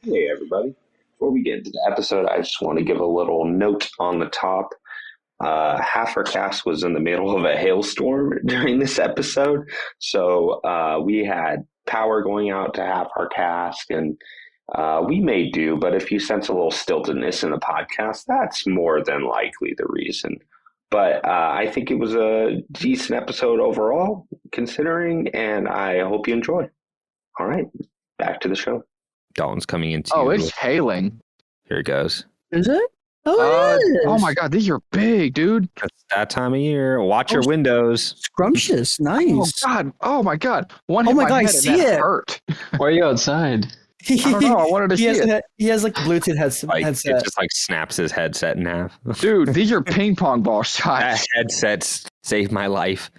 Hey, everybody. Before we get into the episode, I just want to give a little note on the top. Half our cast was in the middle of a hailstorm during this episode. So we had power going out to half our cast, and we may do, but if you sense a little stiltedness in the podcast, that's more than likely the reason. But I think it was a decent episode overall, considering, and I hope you enjoy. All right, back to the show. Dalton's coming into. Oh, it's hailing. Here it goes. Is it? Oh, it is. Oh my God, these are big, dude. It's that time of year. Watch your windows. Scrumptious, nice. Oh God. Oh my God. One hit my God, I head see and that it. hurt. Why are you outside? I don't know. I wanted to see it. He has like the Bluetooth headset. Like, it just like snaps his headset in half. Dude, these are ping pong ball That shots. headset saved my life.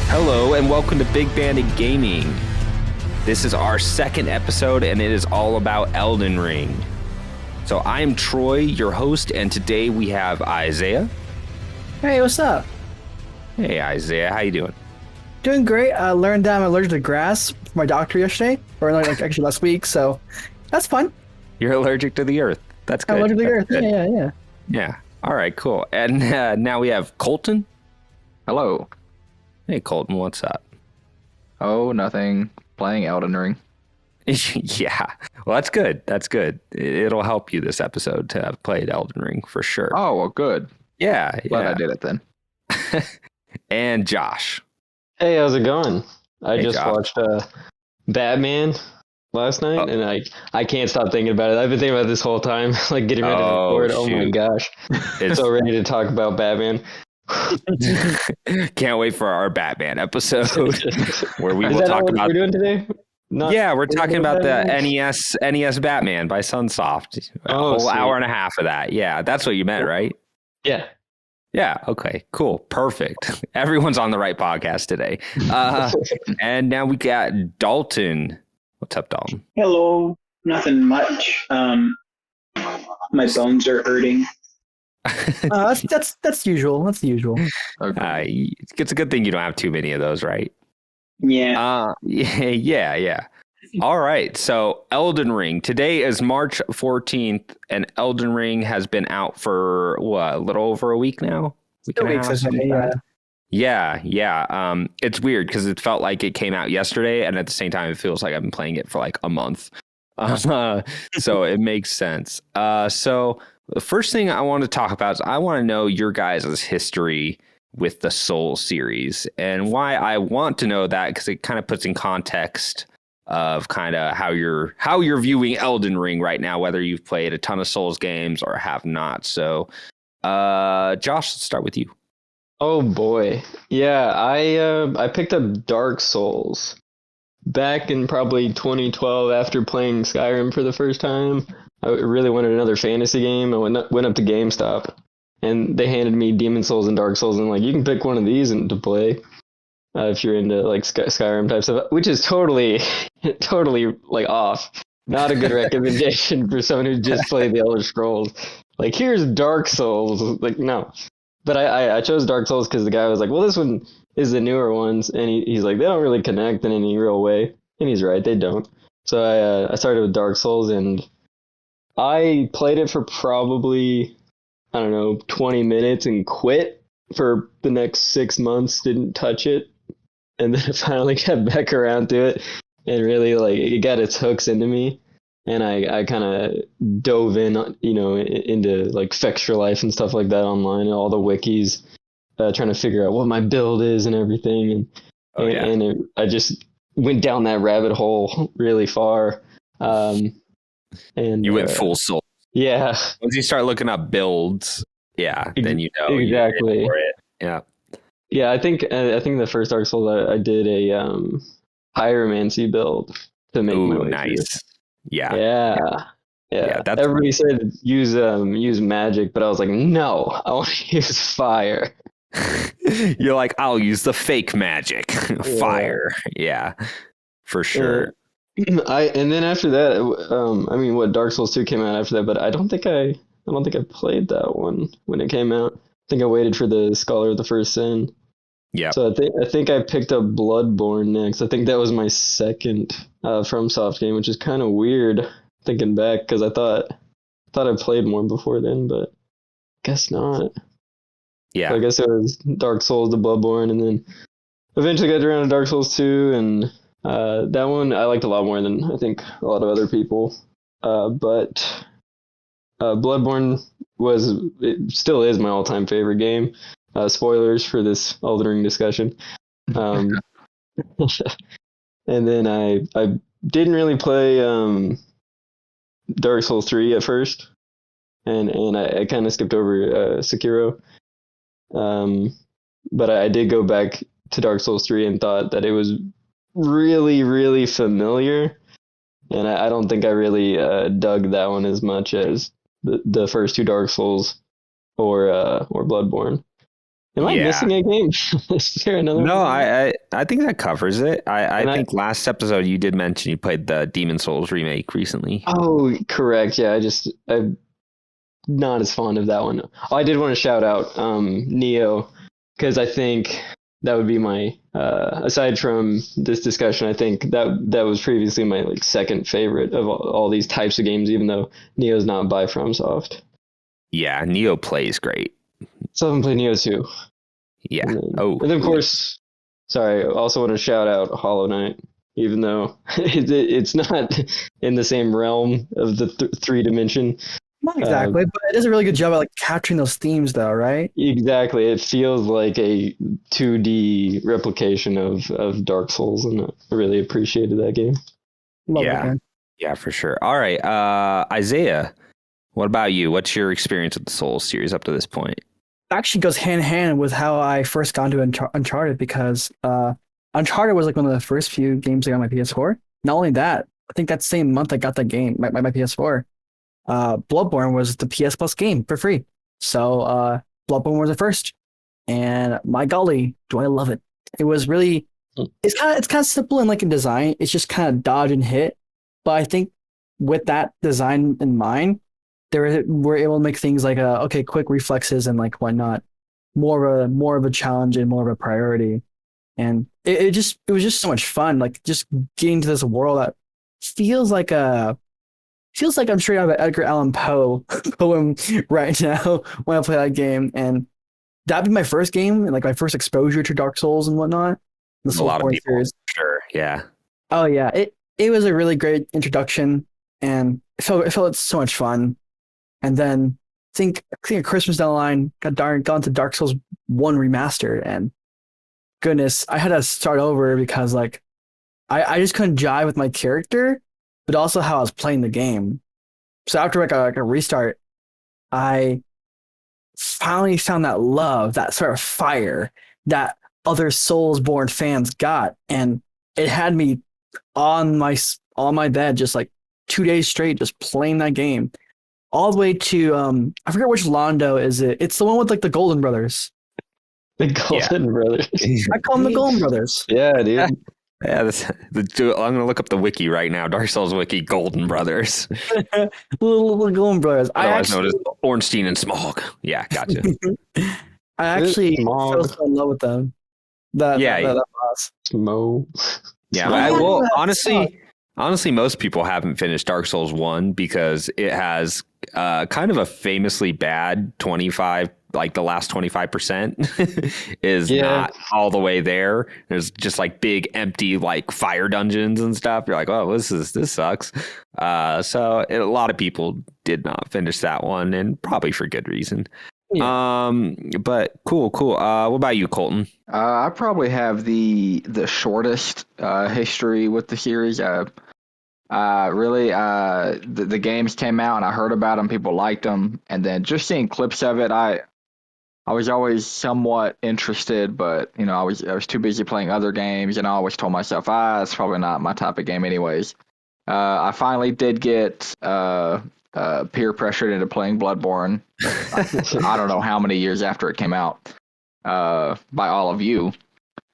Hello and welcome to Big Bandit Gaming. This is our second episode and it is all about Elden Ring. So I'm Troy, your host, and today we have Izayah. Hey, what's up? Hey Izayah, how you doing? Doing great. I learned that I'm allergic to grass from my doctor yesterday, or like actually last week, so that's fun. You're allergic to the earth. That's good. I'm allergic to the earth. That's good. Yeah. Yeah. All right, cool. And now we have Colton. Hello. Hey Colton, what's up? Oh, nothing. Playing Elden Ring. Yeah. Well, that's good. That's good. It'll help you this episode to have played Elden Ring for sure. Oh, well, good. Yeah. Glad I did it then. And Josh. Hey, how's it going? I Hey, just Josh. watched Batman last night, and I can't stop thinking about it. I've been thinking about it this whole time, like getting ready to record. Oh my shoot. gosh, It's- so ready to talk about Batman. Can't wait for our Batman episode where we Is will that talk what about. we're doing today? We're talking about the Batman? NES Batman by Sunsoft. A Oh, whole sweet. hour and a half of that. Yeah, that's what you meant, right? Yeah. Yeah. Okay. Cool. Perfect. Everyone's on the right podcast today. And now we got Dalton. What's up, Dalton? Hello. Nothing much. My bones are hurting. That's usual. That's the usual. Okay. It's a good thing you don't have too many of those, right? Yeah. Yeah. All right. So Elden Ring. Today is March 14th, and Elden Ring has been out for what, a little over a week now? Week and a half, something like that? Yeah. It's weird because it felt like it came out yesterday, and at the same time, it feels like I've been playing it for like a month. So it makes sense. So the first thing I want to talk about is I want to know your guys' history with the Soul series, and why I want to know that because it kind of puts in context of kind of how you're viewing Elden Ring right now, whether you've played a ton of Souls games or have not. So, Josh, let's start with you. Oh boy. Yeah, I picked up Dark Souls back in probably 2012 after playing Skyrim for the first time. I really wanted another fantasy game. I went up to GameStop and they handed me Demon Souls and Dark Souls and like, you can pick one of these to play if you're into like Skyrim type stuff, which is totally like off. Not a good recommendation for someone who just played the Elder Scrolls. Like, here's Dark Souls. Like, no. But I chose Dark Souls because the guy was like, well, this one is the newer ones. And he's like, they don't really connect in any real way. And he's right, they don't. So I started with Dark Souls and I played it for probably, 20 minutes and quit for the next 6 months, didn't touch it. And then I finally got back around to it and really like it got its hooks into me. And I kind of dove in, into like Fextra Life and stuff like that online and all the wikis, trying to figure out what my build is and everything. I just went down that rabbit hole really far. And You went full Soul. Yeah. Once you start looking up builds, then you know exactly. You're in for it. Yeah. Yeah, I think the first Dark Souls I did a pyromancy build to make my way nice. through. Yeah. Yeah. That's Everybody said use magic, but I was like, no, I want to use fire. You're like, I'll use the fake magic. Fire. Yeah. For sure. And then after that, I mean, what Dark Souls 2 came out after that, but I don't think I played that one when it came out. I think I waited for the Scholar of the First Sin. Yeah. So I think I picked up Bloodborne next. I think that was my second FromSoft game, which is kind of weird thinking back because I thought I played more before then, but guess not. Yeah. So I guess it was Dark Souls to Bloodborne, and then eventually got around to Dark Souls 2, and that one I liked a lot more than I think a lot of other people. But Bloodborne still is my all-time favorite game. Spoilers for this Elden Ring discussion. And then I didn't really play Dark Souls 3 at first, and I kind of skipped over Sekiro. But I did go back to Dark Souls 3 and thought that it was really, really familiar. And I don't think I really dug that one as much as the first two Dark Souls or Bloodborne. Am I missing a game? Is there another one? No, I think that covers it. I think last episode you did mention you played the Demon Souls remake recently. Oh, correct. Yeah, I'm not as fond of that one. Oh, I did want to shout out Neo, because I think that would be my aside from this discussion, I think that was previously my second favorite of all these types of games, even though Neo's not by FromSoft. Yeah, Neo plays great. So I haven't played Neo 2. Yeah. And then of course, sorry, I also want to shout out Hollow Knight, even though it's not in the same realm of the three dimension. Not exactly, but it does a really good job at capturing those themes, though, right? Exactly. It feels like a 2D replication of Dark Souls, and I really appreciated that game. Yeah, for sure. All right, Izayah, what about you? What's your experience with the Souls series up to this point? It actually goes hand in hand with how I first got into Uncharted, because Uncharted was one of the first few games I got on my PS4. Not only that, I think that same month I got that game, my PS4. Bloodborne was the PS Plus game for free. So Bloodborne was the first. And my golly, do I love it. It was really, it's kind of simple in design. It's just kind of dodge and hit. But I think with that design in mind, we're able to make things quick reflexes and whatnot more of a challenge and more of a priority. And it was just so much fun. Just getting to this world that feels like I'm straight out of an Edgar Allan Poe poem right now when I play that game. And that'd be my first game and my first exposure to Dark Souls and whatnot. A lot of people, sure, yeah. Oh yeah, it was a really great introduction, and it felt so much fun. And then I think at Christmas down the line, got into Dark Souls 1 Remastered, and goodness, I had to start over because I just couldn't jive with my character, but also how I was playing the game. So after a restart, I finally found that love, that sort of fire that other Soulsborne fans got, and it had me on my bed just 2 days straight, just playing that game, all the way to I forget which Londo is it. It's the one with the Golden Brothers. The Golden Brothers. I call them the Golden Brothers. Yeah, dude. Yeah, I'm gonna look up the wiki right now. Dark Souls wiki, Golden Brothers. little Golden Brothers. Otherwise known as Ornstein and Smog. Yeah, gotcha. I actually fell so in love with them. That boss. Mo. Yeah, well, honestly, most people haven't finished Dark Souls 1 because it has kind of a famously bad 25. The last 25% is not all the way there. There's just big empty fire dungeons and stuff. You're oh, this sucks. So a lot of people did not finish that one, and probably for good reason. Yeah. But cool. What about you, Colton? I probably have the shortest history with the series. Really, the games came out and I heard about them. People liked them, and then just seeing clips of it, I was always somewhat interested, but I was too busy playing other games, and I always told myself, it's probably not my type of game anyways. I finally did get peer pressured into playing Bloodborne. I don't know how many years after it came out by all of you.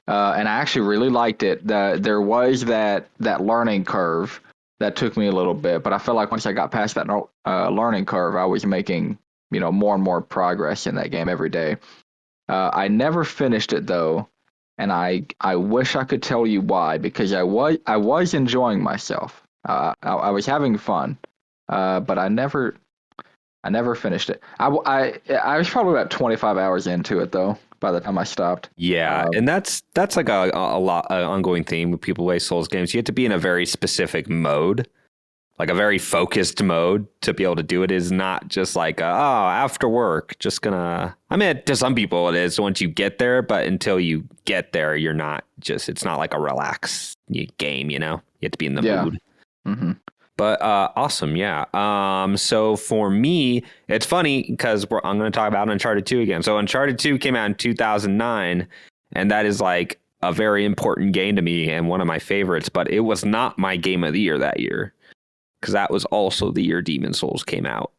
and I actually really liked it. There was that learning curve that took me a little bit, but I felt like once I got past that learning curve, I was making more and more progress in that game every day. I never finished it though, and I wish I could tell you why, because I was enjoying myself. I was having fun, but I never finished it. I was probably about 25 hours into it though by the time I stopped. Yeah, and that's like a lot an ongoing theme with people play Souls games. You have to be in a very specific mode, like a very focused mode to be able to do it. Is not just like after work, just gonna. I mean, to some people it is once you get there, but until you get there, you're not just. It's not like a relax game. You have to be in the mood. Mm-hmm. But awesome, yeah. So for me, it's funny because I'm going to talk about Uncharted 2 again. So Uncharted 2 came out in 2009, and that is like a very important game to me and one of my favorites. But it was not my game of the year that year because that was also the year Demon's Souls came out.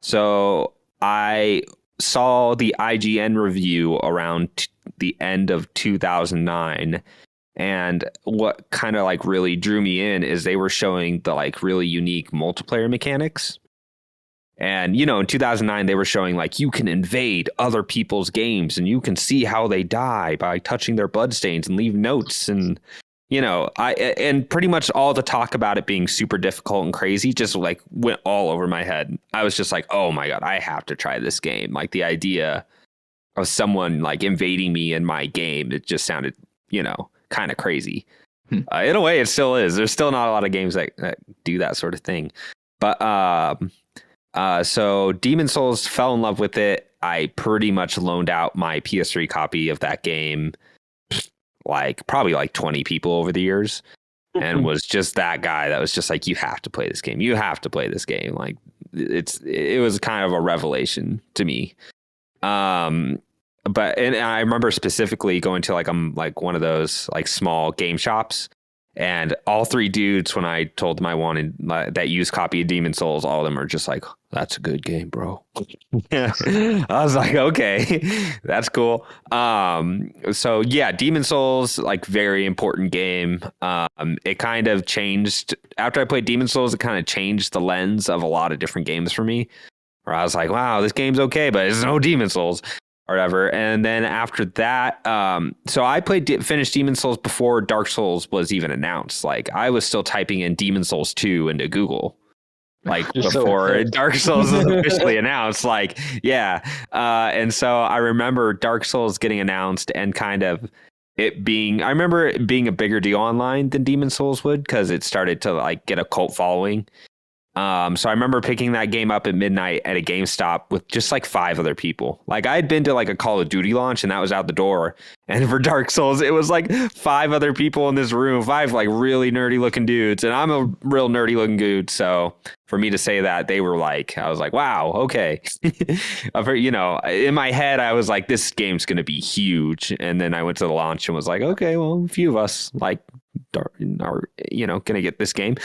So I saw the IGN review around the end of 2009. And what kind of like really drew me in is they were showing the like really unique multiplayer mechanics. And, in 2009, they were showing like you can invade other people's games and you can see how they die by touching their bloodstains and leave notes. And, and pretty much all the talk about it being super difficult and crazy just like went all over my head. I was just like, oh, my God, I have to try this game. Like the idea of someone like invading me in my game, it just sounded, kind of crazy. In a way, it still is. There's still not a lot of games that do that sort of thing. But so Demon's Souls, fell in love with it. I pretty much loaned out my PS3 copy of that game, like probably like 20 people over the years, and was just that guy that was just like, you have to play this game. You have to play this game. Like it was kind of a revelation to me. But I remember specifically going to like one of those like small game shops, and all three dudes, when I told them I wanted that used copy of Demon's Souls, all of them are just like, "That's a good game, bro." Yeah, I was like, "Okay, that's cool." So yeah, Demon's Souls, like very important game. It kind of changed after I played Demon's Souls. It kind of changed the lens of a lot of different games for me. Where I was like, "Wow, this game's okay, but it's no Demon's Souls." Or whatever. And then after that, so I finished Demon's Souls before Dark Souls was even announced. Like I was still typing in Demon's Souls 2 into Google, like before Dark Souls was officially announced. Like, yeah. And so I remember Dark Souls getting announced and kind of I remember it being a bigger deal online than Demon's Souls would, because it started to like get a cult following. So I remember picking that game up at midnight at a GameStop with just like 5 other people. Like I had been to like a Call of Duty launch and that was out the door. And for Dark Souls, it was like 5 other people in this room, 5 like really nerdy looking dudes. And I'm a real nerdy looking dude. So for me to say that, they were like, I was like, wow, okay. In my head, I was like, this game's going to be huge. And then I went to the launch and was like, okay, well, a few of us like are, going to get this game.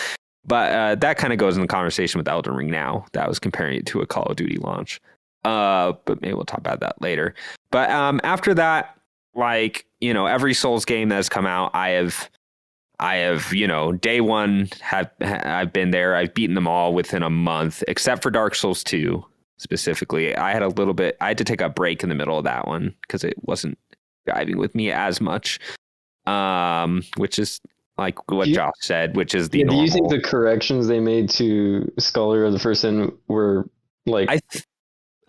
But that kind of goes in the conversation with Elden Ring now. That was comparing it to a Call of Duty launch. But maybe we'll talk about that later. But after that, like, every Souls game that has come out, I have, day one, I've been there. I've beaten them all within a month, except for Dark Souls 2 specifically. I had to take a break in the middle of that one because it wasn't driving with me as much, which is like what Josh said, which is the normal. Do you think the corrections they made to Scholar of the First Sin were like?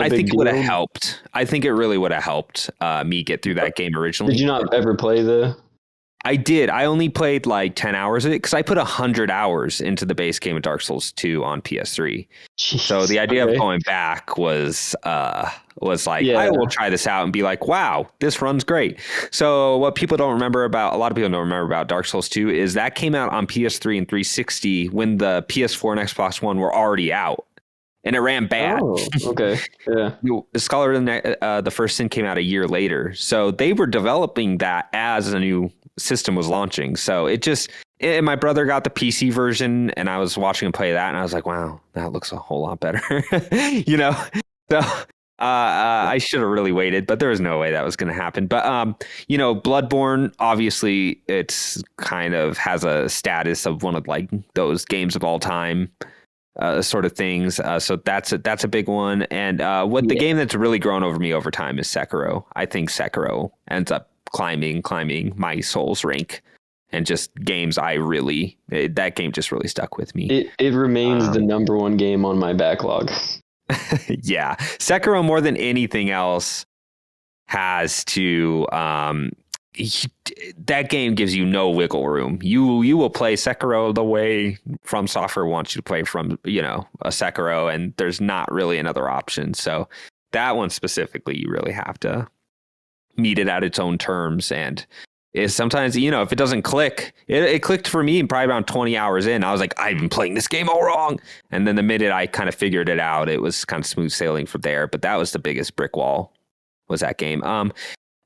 I think it would have helped. I think it really would have helped me get through that game originally. Did you not ever play the? I did. I only played like 10 hours of it because I put 100 hours into the base game of Dark Souls 2 on PS3. Jeez, so the idea of going back was like, I will try this out and be like, wow, this runs great. So what a lot of people don't remember about Dark Souls 2 is that came out on PS3 and 360 when the PS4 and Xbox One were already out. And it ran bad. Oh, okay. Yeah. The Scholar of the First Sin came out a year later. So they were developing that as a new system was launching. So and my brother got the PC version and I was watching him play that and I was like, wow, that looks a whole lot better. So I should have really waited, but there was no way that was going to happen. But Bloodborne, obviously, it's kind of has a status of one of like those games of all time, sort of things. So that's a big one. And the game that's really grown over me over time is Sekiro. I think Sekiro ends up climbing my Souls rank. And just games that game just really stuck with me. It remains the number one game on my backlog. Yeah. Sekiro, more than anything else, has to... that game gives you no wiggle room. You will play Sekiro the way FromSoftware wants you to play from, a Sekiro, and there's not really another option. So that one specifically, you really have to meet it at its own terms. And is sometimes, if it doesn't click, it clicked for me probably around 20 hours in. I was like, I've been playing this game all wrong. And then the minute I kind of figured it out, it was kind of smooth sailing from there. But that was the biggest brick wall, was that game.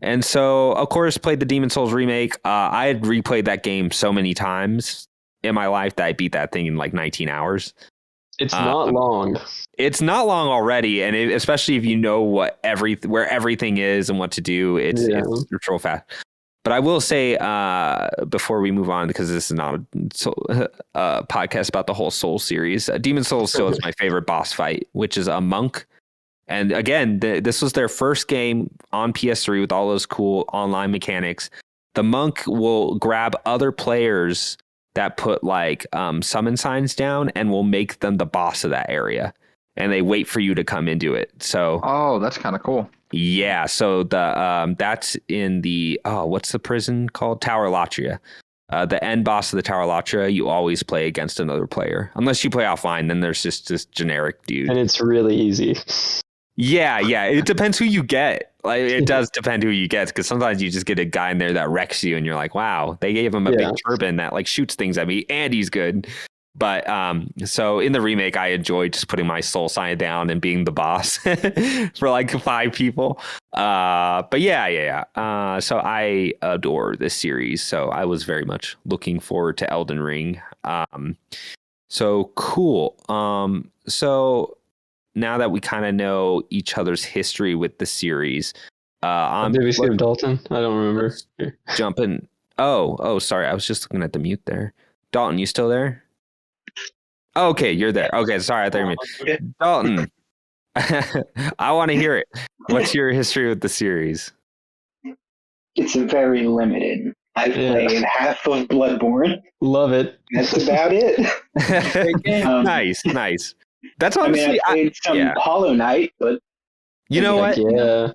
And so, of course, played the Demon's Souls remake. I had replayed that game so many times in my life that I beat that thing in like 19 hours. It's not long. It's not long already, and especially if you know where everything is and what to do, it's real fast. But I will say, before we move on, because this is not a podcast about the whole Soul series, Demon's Souls still is my favorite boss fight, which is a monk. And again, this was their first game on PS3 with all those cool online mechanics. The monk will grab other players that put like summon signs down and will make them the boss of that area. And they wait for you to come into it. So, oh, that's kind of cool. Yeah, so that's in the what's the prison called? Tower Latria. The end boss of the Tower Latria, you always play against another player. Unless you play offline, then there's just this generic dude. And it's really easy. Yeah. It depends who you get. Like it does depend who you get, because sometimes you just get a guy in there that wrecks you, and you're like, wow, they gave him a big turban that like shoots things at me, and he's good. But so in the remake, I enjoyed just putting my soul sign down and being the boss for like 5 people. But yeah. So I adore this series. So I was very much looking forward to Elden Ring. So cool. So now that we kind of know each other's history with the series, did we skip Dalton? I don't remember. Jumping. Oh, sorry. I was just looking at the mute there. Dalton, you still there? Okay, you're there. Okay, sorry, I thought you were Dalton. I want to hear it. What's your history with the series? It's very limited. I've played half of Bloodborne. Love it. That's about it. Nice. That's honestly. I played some Hollow Knight, but you know what? Yeah.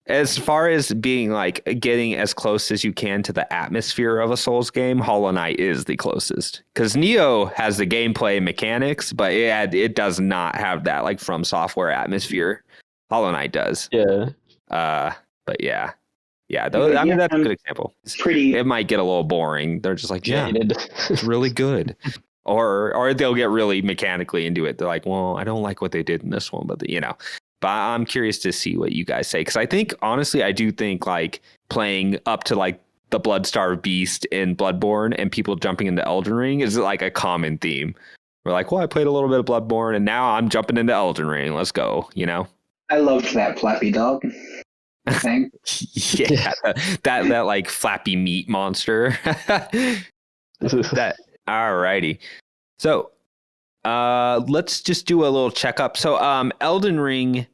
As far as being like getting as close as you can to the atmosphere of a Souls game, Hollow Knight is the closest, because Neo has the gameplay mechanics, but it does not have that like FromSoftware atmosphere. Hollow Knight does. Yeah. But yeah. I mean, that's a good example. It might get a little boring. They're just like, it's really good. Or they'll get really mechanically into it. They're like, well, I don't like what they did in this one, but But I'm curious to see what you guys say, because I think, honestly, I do think like playing up to like the Bloodstarved Beast in Bloodborne and people jumping into Elden Ring is like a common theme. We're like, well, I played a little bit of Bloodborne and now I'm jumping into Elden Ring. Let's go, I loved that flappy dog thing. Yeah, that like flappy meat monster. Alrighty. So let's just do a little checkup. So Elden Ring,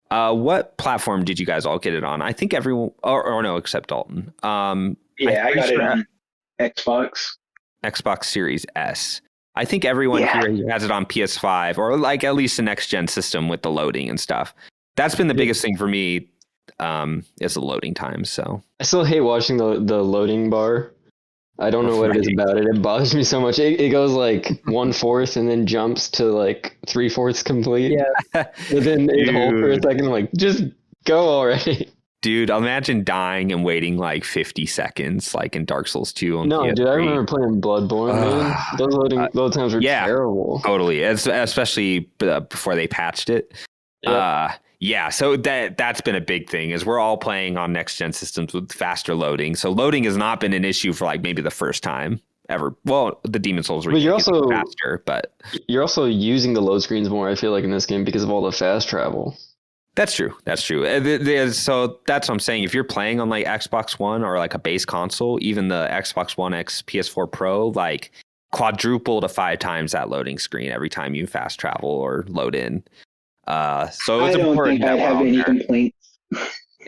what platform did you guys all get it on? I think everyone, or no, except Dalton. I got it on Xbox Series S. I think everyone here has it on PS5, or like at least a next gen system with the loading and stuff. That's been the biggest thing for me, is the loading time. So I still hate watching the loading bar. I don't know what it is about it. It bothers me so much. It goes like 1/4 and then jumps to like 3/4 complete. Yeah. But then it holds for a second. Like, just go already. Dude, imagine dying and waiting like 50 seconds, like in Dark Souls 2 on PS3. Dude, I remember playing Bloodborne, man. Those load times were terrible. Totally. Especially before they patched it. So that's been a big thing, is we're all playing on next gen systems with faster loading. So loading has not been an issue for like maybe the first time ever. Well, the Demon's Souls remake is faster, but you're also using the load screens more, I feel like, in this game because of all the fast travel. That's true. So that's what I'm saying. If you're playing on like Xbox One or like a base console, even the Xbox One X PS4 Pro, like quadruple to 5 times that loading screen every time you fast travel or load in. So it's I don't important think I'd have any complaints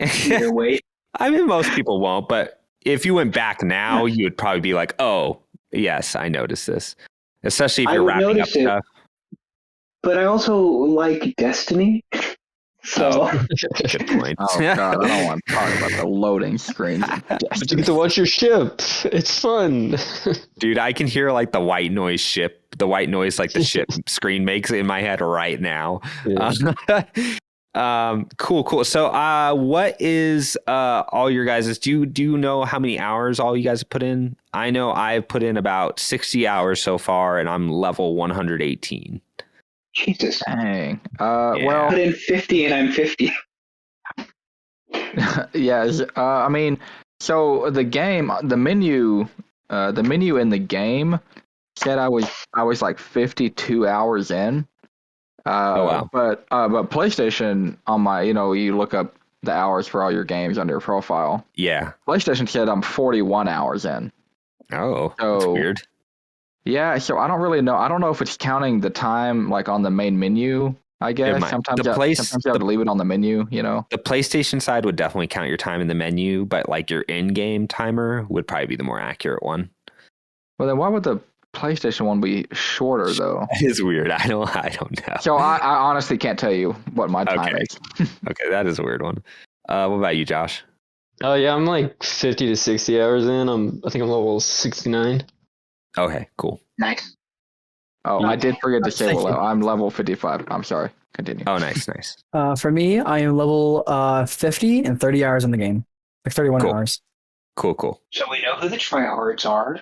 either way. I mean, most people won't, but if you went back now, you would probably be like, "Oh, yes, I noticed this." Especially if you're wrapping up stuff. But I also like Destiny. So good point. Oh god, I don't want to talk about the loading screen. But you get to watch your ship. It's fun. Dude, I can hear like the white noise like the ship screen makes in my head right now. Yeah. Cool. So what is all your guys' do you know how many hours all you guys have put in? I know I've put in about 60 hours so far and I'm level 118. Jesus. Dang. Well, I put in 50 and I'm 50. Yeah. I mean, so the menu in the game said I was like 52 hours in. Wow. But PlayStation on my, you look up the hours for all your games under your profile. Yeah. PlayStation said I'm 41 hours in. Oh, that's weird. Yeah, so I don't really know. I don't know if it's counting the time like on the main menu, I guess. Sometimes you have to leave it on the menu, The PlayStation side would definitely count your time in the menu, but like your in-game timer would probably be the more accurate one. Well, then why would the PlayStation one be shorter though? It is weird. I don't know. So I honestly can't tell you what my time is. Okay, that is a weird one. What about you, Josh? Oh yeah, I'm like 50 to 60 hours in. I think I'm level 69. Okay, cool. Nice. Oh, I did forget to say I'm level 55. I'm sorry. Continue. Oh, nice. For me, I am level 50 and 30 hours in the game. Like 31 hours. Cool. So we know who the tryhards are.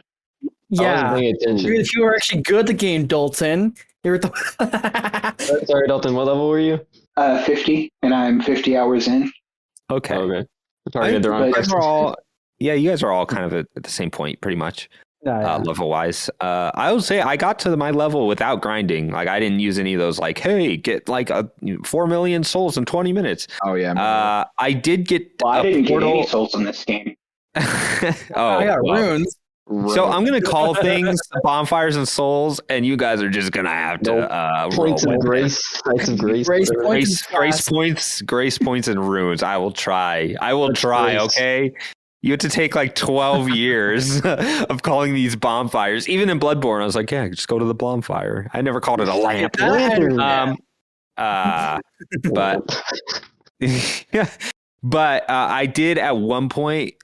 Yeah. If you were actually good at the game, Dalton. You're Sorry, Dalton, what level were you? 50, and I'm 50 hours in. Okay. You guys are all kind of at the same point, pretty much. Yeah. Level wise, I would say I got to my level without grinding. Like I didn't use any of those. Like, hey, get like 4 million souls in 20 minutes. Oh yeah. I did get. I didn't get any souls in this game. I got runes. So I'm gonna call things bonfires and souls, and you guys are just gonna have to points of grace, grace points, and runes. I will try. Okay. You had to take like 12 years of calling these bonfires. Even in Bloodborne, I was like, yeah, just go to the bonfire. I never called it a lamp. But I did at one point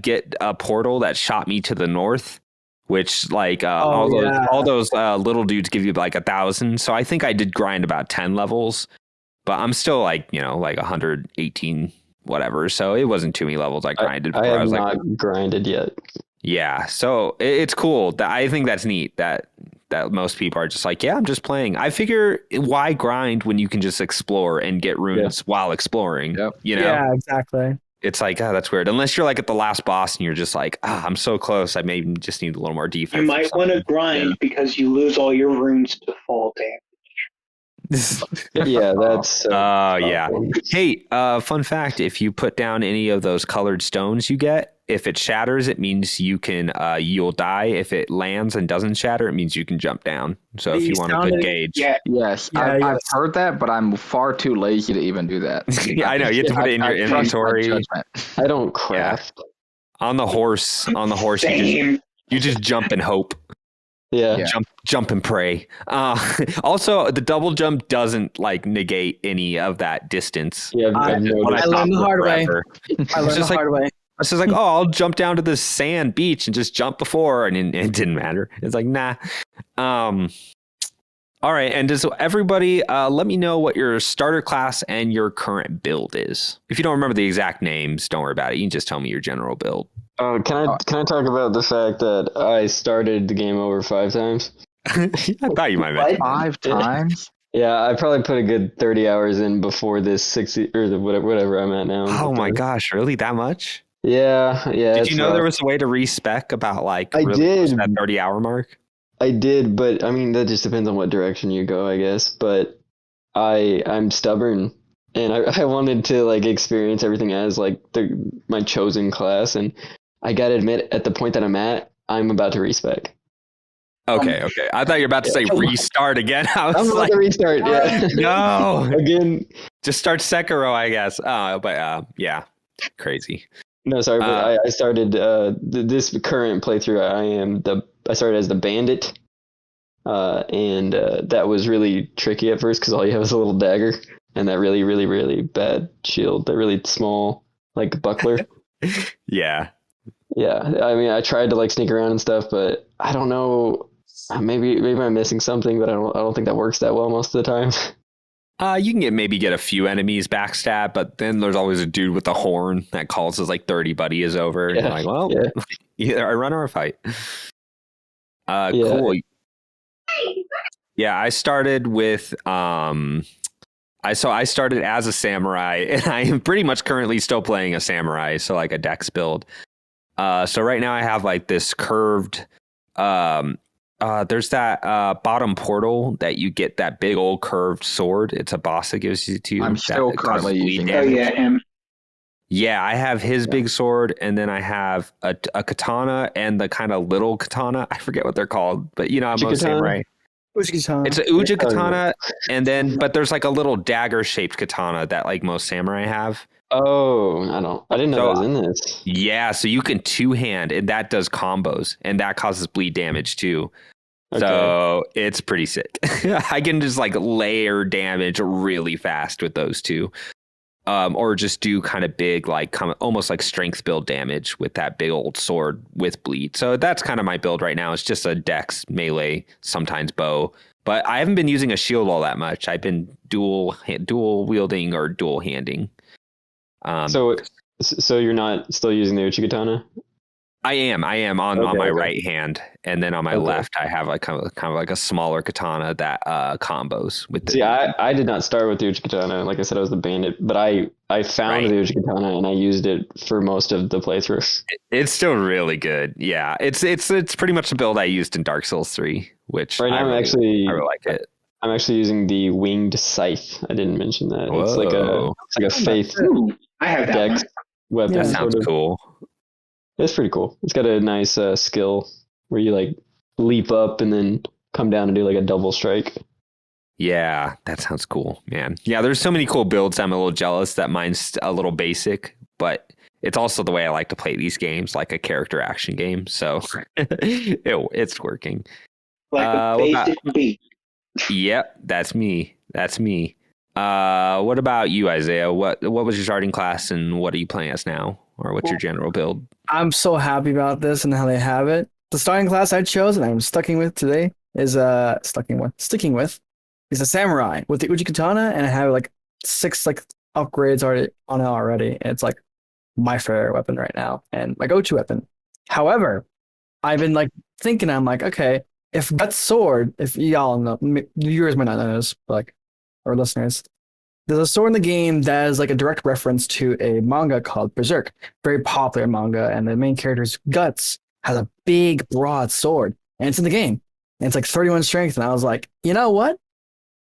get a portal that shot me to the north, which like all those little dudes give you like 1,000. So I think I did grind about 10 levels, but I'm still like 118. Whatever, so it wasn't too many levels I grinded. I have not grinded yet. Yeah, so it's cool. I think that's neat that most people are just like, yeah, I'm just playing. I figure why grind when you can just explore and get runes while exploring? Yep. Yeah, exactly. It's like, that's weird. Unless you're like at the last boss and you're just like, I'm so close. I maybe just need a little more defense. You might want to grind because you lose all your runes to fall damage. Yeah, that's yeah. Hey, fun fact, if you put down any of those colored stones you get, if it shatters, it means you'll die. If it lands and doesn't shatter, it means you can jump down. So if you want a good gauge. Yes, I've heard that, but I'm far too lazy to even do that. Yeah, I know. You have to put it in your inventory. I don't craft. Yeah. On the horse, you just jump and hope. Yeah. Jump and pray. Also, the double jump doesn't like negate any of that distance. Yeah, I learned the hard way. It's just like, oh, I'll jump down to the sand beach and just jump before, and it didn't matter. It's like, nah. All right, and does everybody let me know what your starter class and your current build is? If you don't remember the exact names, don't worry about it. You can just tell me your general build. Can I talk about the fact that I started the game over 5 times? I thought you might mention 5 times. Yeah, I probably put a good 30 hours in before this 60 or whatever I'm at now. Oh my gosh, really that much? Yeah. Did you know there was a way to respec about like I did that 30-hour mark? I did, but I mean that just depends on what direction you go, I guess. But I'm stubborn, and I wanted to like experience everything as like my chosen class, and I gotta admit, at the point that I'm at, I'm about to respec. Okay. I thought you were about to say restart again. I was I'm about to restart. Yeah. No. Again. Just start Sekiro, I guess. But yeah, crazy. No, sorry, but I started this current playthrough. I started as the bandit, and that was really tricky at first because all you have is a little dagger and that really, really, really bad shield, that really small like buckler. Yeah. Yeah, I mean, I tried to like sneak around and stuff, but I don't know. Maybe I'm missing something, but I don't think that works that well most of the time. You can maybe get a few enemies backstab, but then there's always a dude with a horn that calls his like 30 buddy is over. Yeah. You're like, well, either I run or I fight. Yeah. Cool. Yeah, I started with I started as a samurai, and I am pretty much currently still playing a samurai, so like a dex build. So right now I have like this curved there's that bottom portal that you get that big old curved sword. It's a boss that gives it to you. I'm still currently using it. Oh yeah, him. Yeah, I have his big sword, and then I have a katana and the kind of little katana. I forget what they're called, but you know, I'm a samurai. Uji-katana. It's an Uji katana, and then but there's like a little dagger shaped katana that like most samurai have. Oh, I didn't know that was in this. Yeah, so you can two-hand, and that does combos, and that causes bleed damage too. Okay. So it's pretty sick. I can just like layer damage really fast with those two. Or just do kind of big, like almost like strength build damage with that big old sword with bleed. So that's kind of my build right now. It's just a dex, melee, sometimes bow. But I haven't been using a shield all that much. I've been dual wielding or dual handing. So you're not still using the Uchikatana? I am on my right hand, and then on my left I have like kind of like a smaller katana that combos with the. See, I did not start with the Uchikatana. Like I said, I was the bandit, but I found the Uchikatana and I used it for most of the playthrough. It's still really good. Yeah, it's pretty much the build I used in Dark Souls 3, which right now I really like it. I'm actually using the winged scythe. I didn't mention that. Whoa. It's like a faith. Ooh, I have that dex weapon. That sounds cool. It's pretty cool. It's got a nice skill where you like leap up and then come down and do like a double strike. Yeah, that sounds cool, man. Yeah, there's so many cool builds. I'm a little jealous that mine's a little basic, but it's also the way I like to play these games, like a character action game. So it's working. Like a basic beat. Yep, that's me. What about you, Izayah? What was your starting class, and what are you playing as now? Or what's your general build? I'm so happy about this and how they have it. The starting class I chose and I'm sticking with today is sticking with is a samurai with the Uji katana, and I have like 6 like upgrades already on it already. And it's like my favorite weapon right now and my go-to weapon. However, I've been like thinking, I'm like, okay, if that sword, if y'all know, viewers might not know this, but like our listeners, there's a sword in the game that is like a direct reference to a manga called Berserk, very popular manga, and the main character's guts has a big, broad sword, and it's in the game, and it's like 31 strength, and I was like, you know what?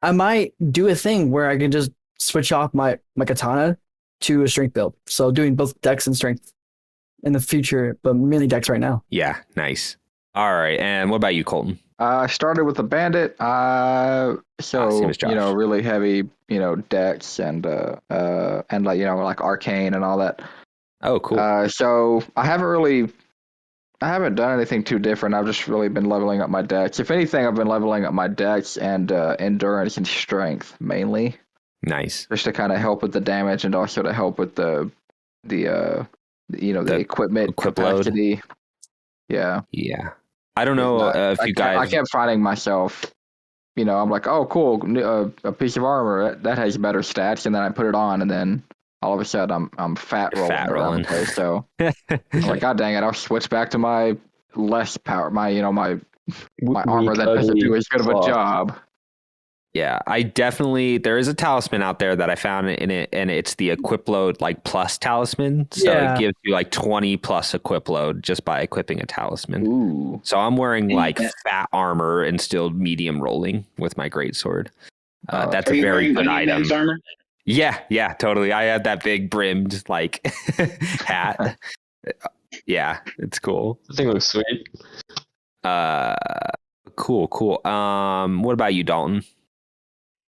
I might do a thing where I can just switch off my katana to a strength build, so doing both dex and strength in the future, but mainly dex right now. Yeah, nice. All right, and what about you, Colton? I started with a bandit, really heavy, decks and like like arcane and all that. Oh, cool. So I haven't done anything too different. I've just really been leveling up my decks. If anything, I've been leveling up my decks and endurance and strength mainly. Nice. Just to kind of help with the damage and also to help with the equipment capacity. Load. Yeah. Yeah. I don't know if you guys. I kept finding myself, I'm like, oh, cool, a piece of armor that has better stats, and then I put it on, and then all of a sudden I'm fat rolling. Place, so I'm like, God dang it, I'll switch back to my less power, my armor that doesn't do as good of a job. Yeah, there is a talisman out there that I found in it, and it's the equip load like plus talisman. So it gives you like 20 plus equip load just by equipping a talisman. Ooh. So I'm wearing like fat armor and still medium rolling with my greatsword. That's a very good item. Yeah, totally. I had that big brimmed like hat. Yeah, it's cool. I think it looks sweet. Uh, cool. What about you, Dalton?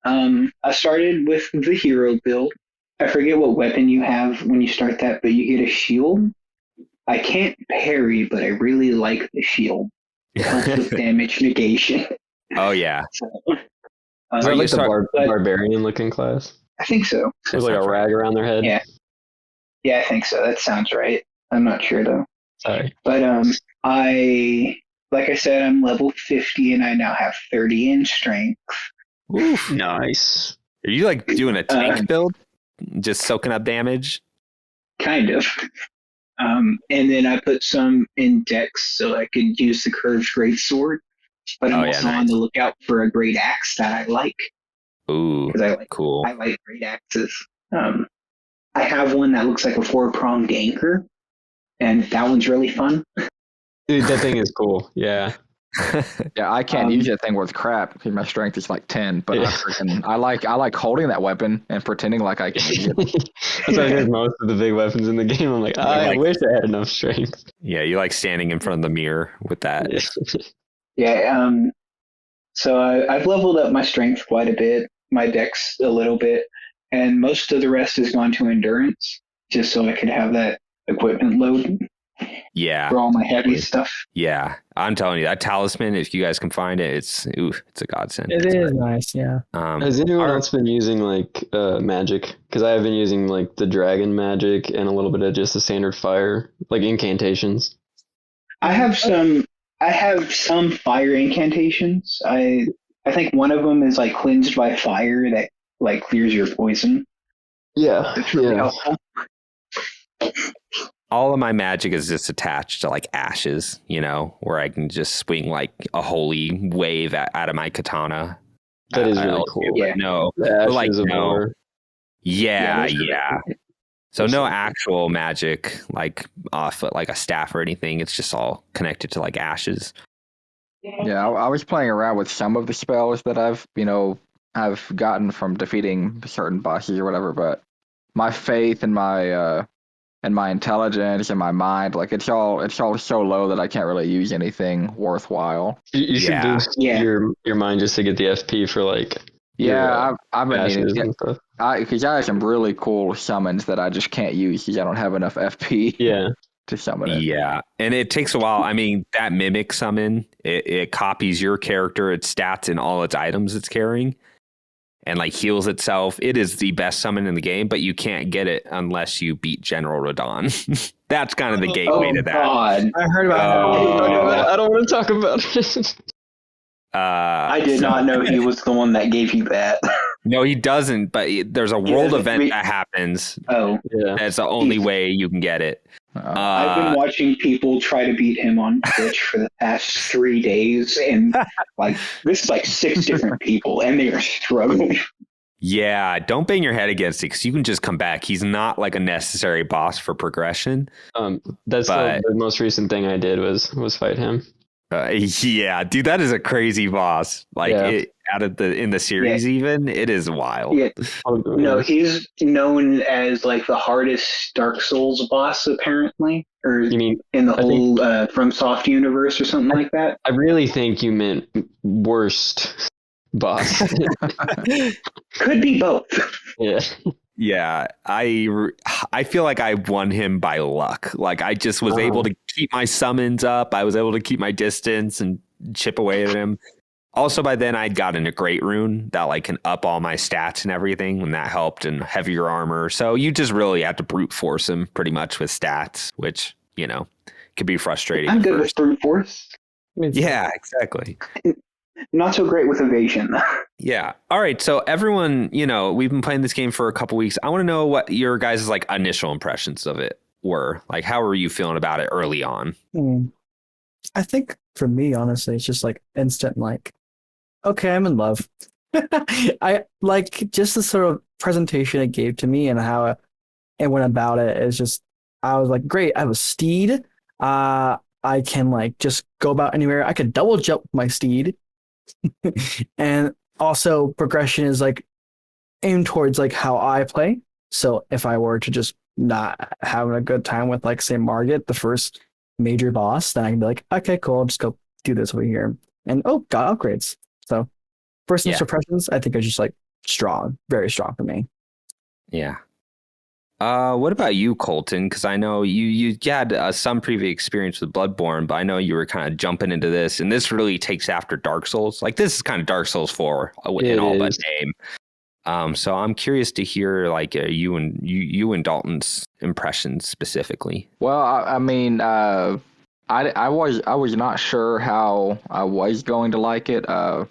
I started with the hero build. I forget what weapon you have when you start that, but you get a shield. I can't parry, but I really like the shield. It helps with damage negation. Oh yeah. So, Is that like the but- barbarian looking class? I think so. There's like a rag around their head. Yeah, I think so. That sounds right. I'm not sure though. Sorry. But like I said, I'm level 50 and I now have 30 in strength. Oof. Nice. Are you like doing a tank build? Just soaking up damage? Kind of. And then I put some in dex so I could use the curved great sword. But I'm also on the lookout for a great axe that I like. Ooh, cool. I like great axes. I have one that looks like a 4-pronged anchor, and that one's really fun. Dude, that thing is cool. Yeah. Yeah, I can't use that thing worth crap because my strength is like 10. But I like holding that weapon and pretending like I can use it. That's why I use most of the big weapons in the game. I'm like, I wish I had enough strength. Yeah, you like standing in front of the mirror with that. Yeah. So I've leveled up my strength quite a bit, my dex a little bit, and most of the rest has gone to endurance, just so I could have that equipment load. Yeah. For all my heavy stuff. Yeah. I'm telling you, that talisman, if you guys can find it, it's a godsend. It is nice, yeah. Has anyone else been using like magic? Because I have been using like the dragon magic and a little bit of just the standard fire, like incantations. I have some fire incantations. I think one of them is like cleansed by fire that like clears your poison. Yeah. It's really helpful. All of my magic is just attached to like ashes, where I can just swing like a holy wave out of my katana. That is really cool. Yeah. No, Yeah. So no actual magic like off like a staff or anything. It's just all connected to like ashes. Yeah, I was playing around with some of the spells that I've gotten from defeating certain bosses or whatever, but my faith and my intelligence and my mind, like it's all so low that I can't really use anything worthwhile. You should boost your mind just to get the FP for like I've been needing and stuff. because I have some really cool summons that I just can't use because I don't have enough FP. Yeah. To summon it. Yeah, and it takes a while. I mean, that mimic summon, it copies your character, its stats, and all its items it's carrying, and like heals itself. It is the best summon in the game, but you can't get it unless you beat General Radon. That's kind of the gateway to that. God. I heard about I don't want to talk about it. I did not know he was the one that gave you that. No, he doesn't. But there's a world event that happens. Oh, yeah. That's the only way you can get it. I've been watching people try to beat him on Twitch for the past 3 days, and like this is like 6 different people, and they are struggling. Yeah, don't bang your head against it because you can just come back. He's not like a necessary boss for progression. That's the most recent thing I did was fight him. Yeah, dude, that is a crazy boss. Like in the series, even it is wild. Yeah. No, he's known as like the hardest Dark Souls boss, apparently, or you mean in the whole FromSoft universe or something like that. I really think you meant worst boss. Could be both. Yeah. Yeah, I feel like I won him by luck. Like I just was able to keep my summons up. I was able to keep my distance and chip away at him. Also, by then I'd gotten a great rune that like can up all my stats and everything, and that helped, and heavier armor. So you just really have to brute force him pretty much with stats, which could be frustrating. I'm good with brute force. Yeah, exactly. Not so great with evasion. Yeah. All right. So everyone, we've been playing this game for a couple weeks. I want to know what your guys' like initial impressions of it were. Like, how were you feeling about it early on? I think for me, honestly, it's just like instant, like, okay, I'm in love. I like just the sort of presentation it gave to me and how it went about it is just, I was like, great. I have a steed. I can like just go about anywhere. I could double jump my steed. And also progression is like aim towards like how I play. So if I were to just not having a good time with like say Margit, the first major boss, then I can be like, okay, cool, I'll just go do this over here. And got upgrades. So first initial impressions, I think are just like strong, very strong for me. Yeah. What about you, Colton? Because I know you had some previous experience with Bloodborne, but I know you were kind of jumping into this, and this really takes after Dark Souls. Like this is kind of Dark Souls 4 in all but name. So I'm curious to hear like you and Dalton's impressions specifically. Well, I mean, I was not sure how I was going to like it, but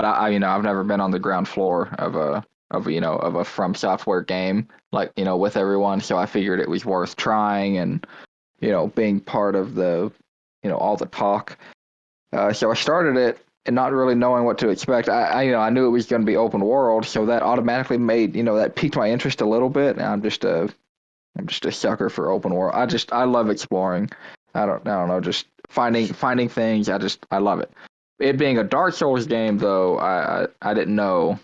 I've never been on the ground floor of a FromSoftware game with everyone, so I figured it was worth trying and being part of the all the talk. So I started it and not really knowing what to expect. I knew it was going to be open world, so that automatically made that piqued my interest a little bit. And I'm just a sucker for open world. I love exploring. I don't know, just finding things. I love it. It being a Dark Souls game, though, I didn't know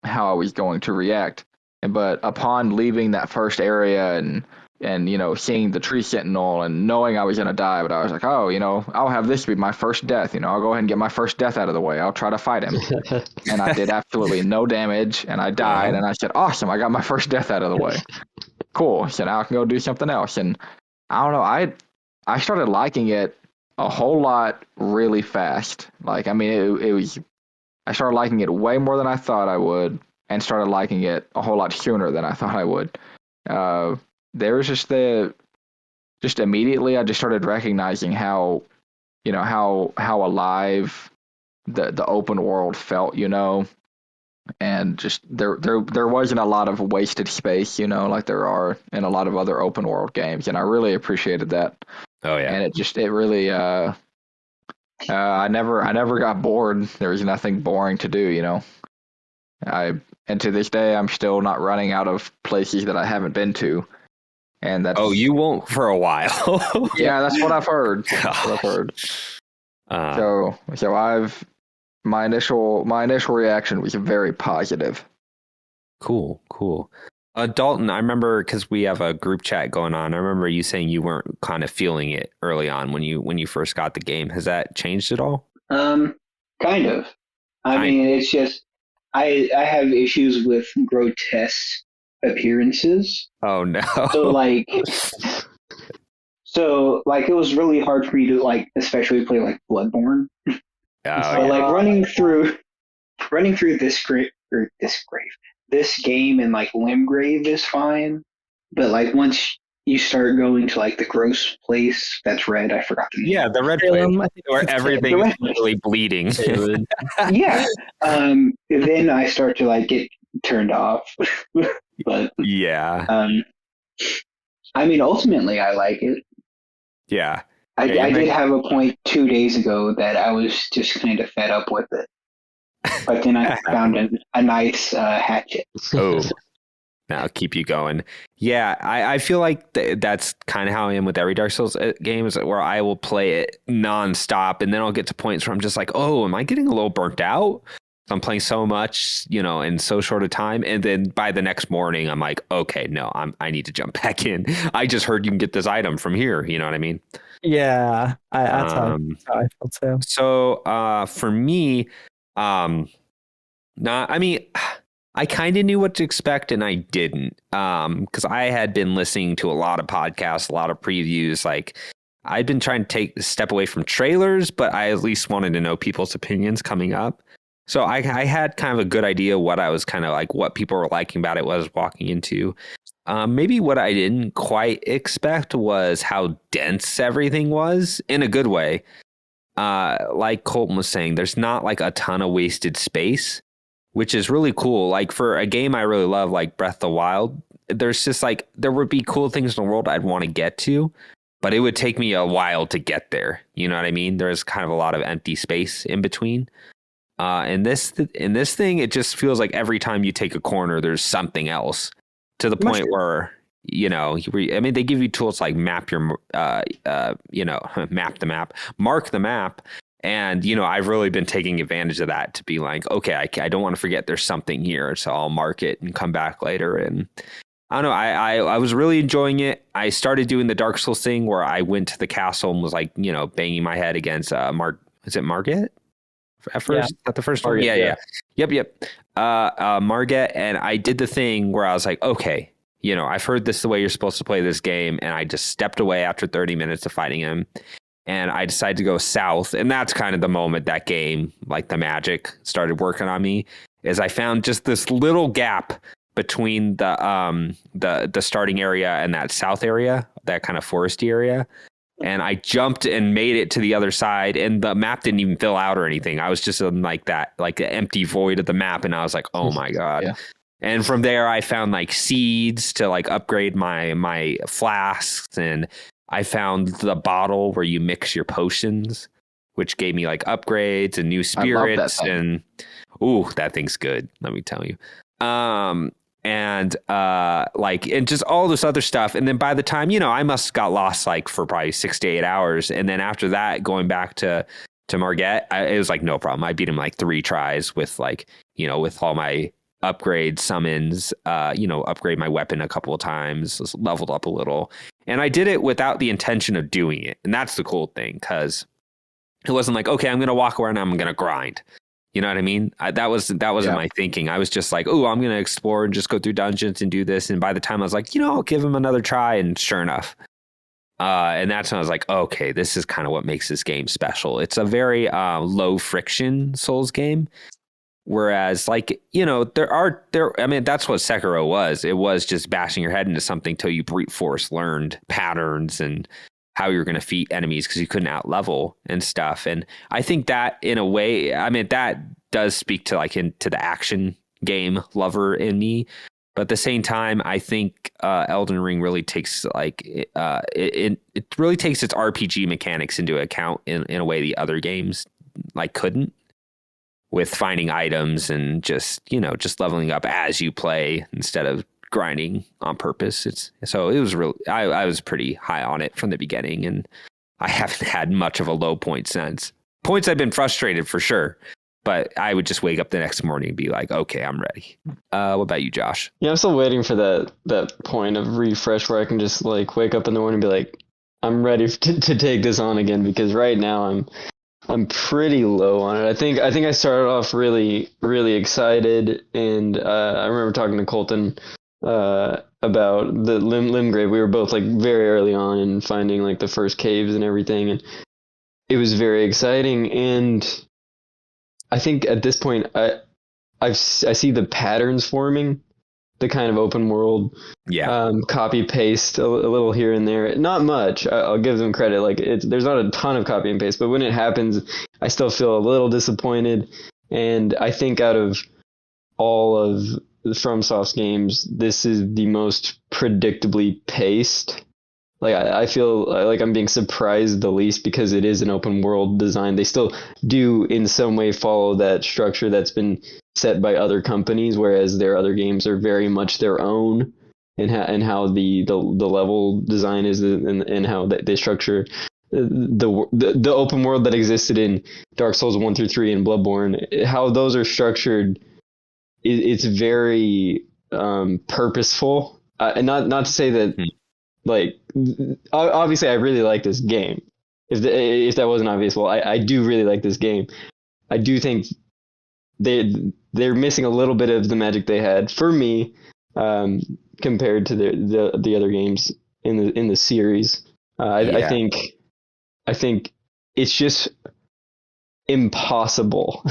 how I was going to react. But upon leaving that first area and seeing the tree sentinel and knowing I was going to die, but I was like, I'll have this be my first death. I'll go ahead and get my first death out of the way. I'll try to fight him. And I did absolutely no damage, and I died, and I said, awesome, I got my first death out of the way. Cool. So now I can go do something else. And I don't know, I started liking it a whole lot really fast. Like, I mean, I started liking it way more than I thought I would, and started liking it a whole lot sooner than I thought I would. There was just immediately I just started recognizing how alive the open world felt, and just there wasn't a lot of wasted space, like there are in a lot of other open world games, and I really appreciated that. Oh yeah. And it really I never got bored. There was nothing boring to do, and to this day I'm still not running out of places that I haven't been to. And that's you won't for a while. Yeah, that's what I've heard. So my initial reaction was very positive. Cool. Dalton, I remember because we have a group chat going on. I remember you saying you weren't kind of feeling it early on when you first got the game. Has that changed at all? Kind of. I mean, it's just I have issues with grotesque appearances. Oh no. So it was really hard for me to especially play Bloodborne. Running through this game and Limgrave is fine, but once you start going to the gross place that's red, I forgot the name. Yeah, the red place where everything is literally bleeding. Yeah. Then I start to get turned off. But yeah. I mean, ultimately, I like it. Yeah. I did have a point 2 days ago that I was just kind of fed up with it. But then I found a nice hatchet. Oh, now keep you going. Yeah, I feel like that's kind of how I am with every Dark Souls game, where I will play it nonstop, and then I'll get to points where I'm just like, oh, am I getting a little burnt out? I'm playing so much, in so short a time, and then by the next morning, I'm like, okay, no, I need to jump back in. I just heard you can get this item from here. You know what I mean? Yeah, that's how I feel too. So for me, I kind of knew what to expect, and I didn't, because I had been listening to a lot of podcasts, a lot of previews. I'd been trying to take a step away from trailers, but I at least wanted to know people's opinions coming up. So I had kind of a good idea what I was kind of what people were liking about it, what I was walking into. Maybe what I didn't quite expect was how dense everything was, in a good way. Like Colton was saying, there's not a ton of wasted space, which is really cool. For a game I really love, like Breath of the Wild, there's just there would be cool things in the world I'd want to get to, but it would take me a while to get there. You know what I mean? There's kind of a lot of empty space in between. In this thing, it just feels like every time you take a corner, there's something else, to the point where, they give you tools like map your, map the map, mark the map. And, I've really been taking advantage of that to be like, okay, I don't want to forget there's something here. So I'll mark it and come back later. And I don't know. I was really enjoying it. I started doing the Dark Souls thing where I went to the castle and was like, banging my head against is it Margit? At first, at the first one? Margit, Yeah. Yep. Margit. And I did the thing where I was like, okay, I've heard this is the way you're supposed to play this game. And I just stepped away after 30 minutes of fighting him. And I decided to go south. And that's kind of the moment that game, like the magic, started working on me, is I found just this little gap between the starting area and that south area, that kind of foresty area. And I jumped and made it to the other side, and the map didn't even fill out or anything. I was just in like an empty void of the map. And I was like, oh my God. Yeah. And from there I found like seeds to like upgrade my flasks, and I found the bottle where you mix your potions, which gave me like upgrades and new spirits. And that thing's good, let me tell you. And just all this other stuff. And then by the time, I must have got lost like for probably 6 to 8 hours. And then after that, going back to Margit, it was like no problem. I beat him like 3 tries with like, with all my upgrade summons, upgrade my weapon a couple of times, leveled up a little. And I did it without the intention of doing it. And that's the cool thing, because it wasn't like, okay, I'm going to walk around and I'm going to grind. You know what I mean? That wasn't my thinking. I was just like, oh, I'm going to explore and just go through dungeons and do this. And by the time I was like, I'll give him another try. And sure enough. And that's when I was like, okay, this is kind of what makes this game special. It's a very low friction Souls game. Whereas, that's what Sekiro was. It was just bashing your head into something till you brute force learned patterns and how you're going to defeat enemies, because you couldn't out level and stuff. And I think that in a way, that does speak to into the action game lover in me. But at the same time, I think Elden Ring really takes it really takes its RPG mechanics into account in a way the other games couldn't, with finding items and just leveling up as you play instead of grinding on purpose. It was really, I was pretty high on it from the beginning, and I haven't had much of a low point since. Points I've been frustrated for sure, but I would just wake up the next morning and be like, okay, I'm ready. What about you, Josh? Yeah, I'm still waiting for that point of refresh where I can just wake up in the morning and be like, I'm ready to take this on again, because right now I'm pretty low on it. I think I started off really, really excited, and I remember talking to Colton about the Limgrave. We were both very early on and finding the first caves and everything, and it was very exciting. And I think at this point I see the patterns forming, the kind of open world, copy paste a little here and there. Not much. I'll give them credit. There's not a ton of copy and paste, but when it happens, I still feel a little disappointed. And I think out of all of the FromSoft's games, this is the most predictably paced. I feel like I'm being surprised the least, because it is an open world design. They still do in some way follow that structure that's been set by other companies, whereas their other games are very much their own, and how the level design is, and how they structure the open world that existed in Dark Souls 1 through 3 and Bloodborne. How those are structured, it's very purposeful, and not to say that obviously I really like this game. If that wasn't obvious, well, I do really like this game. I do think they're missing a little bit of the magic they had for me, compared to the other games in the series. I think it's just impossible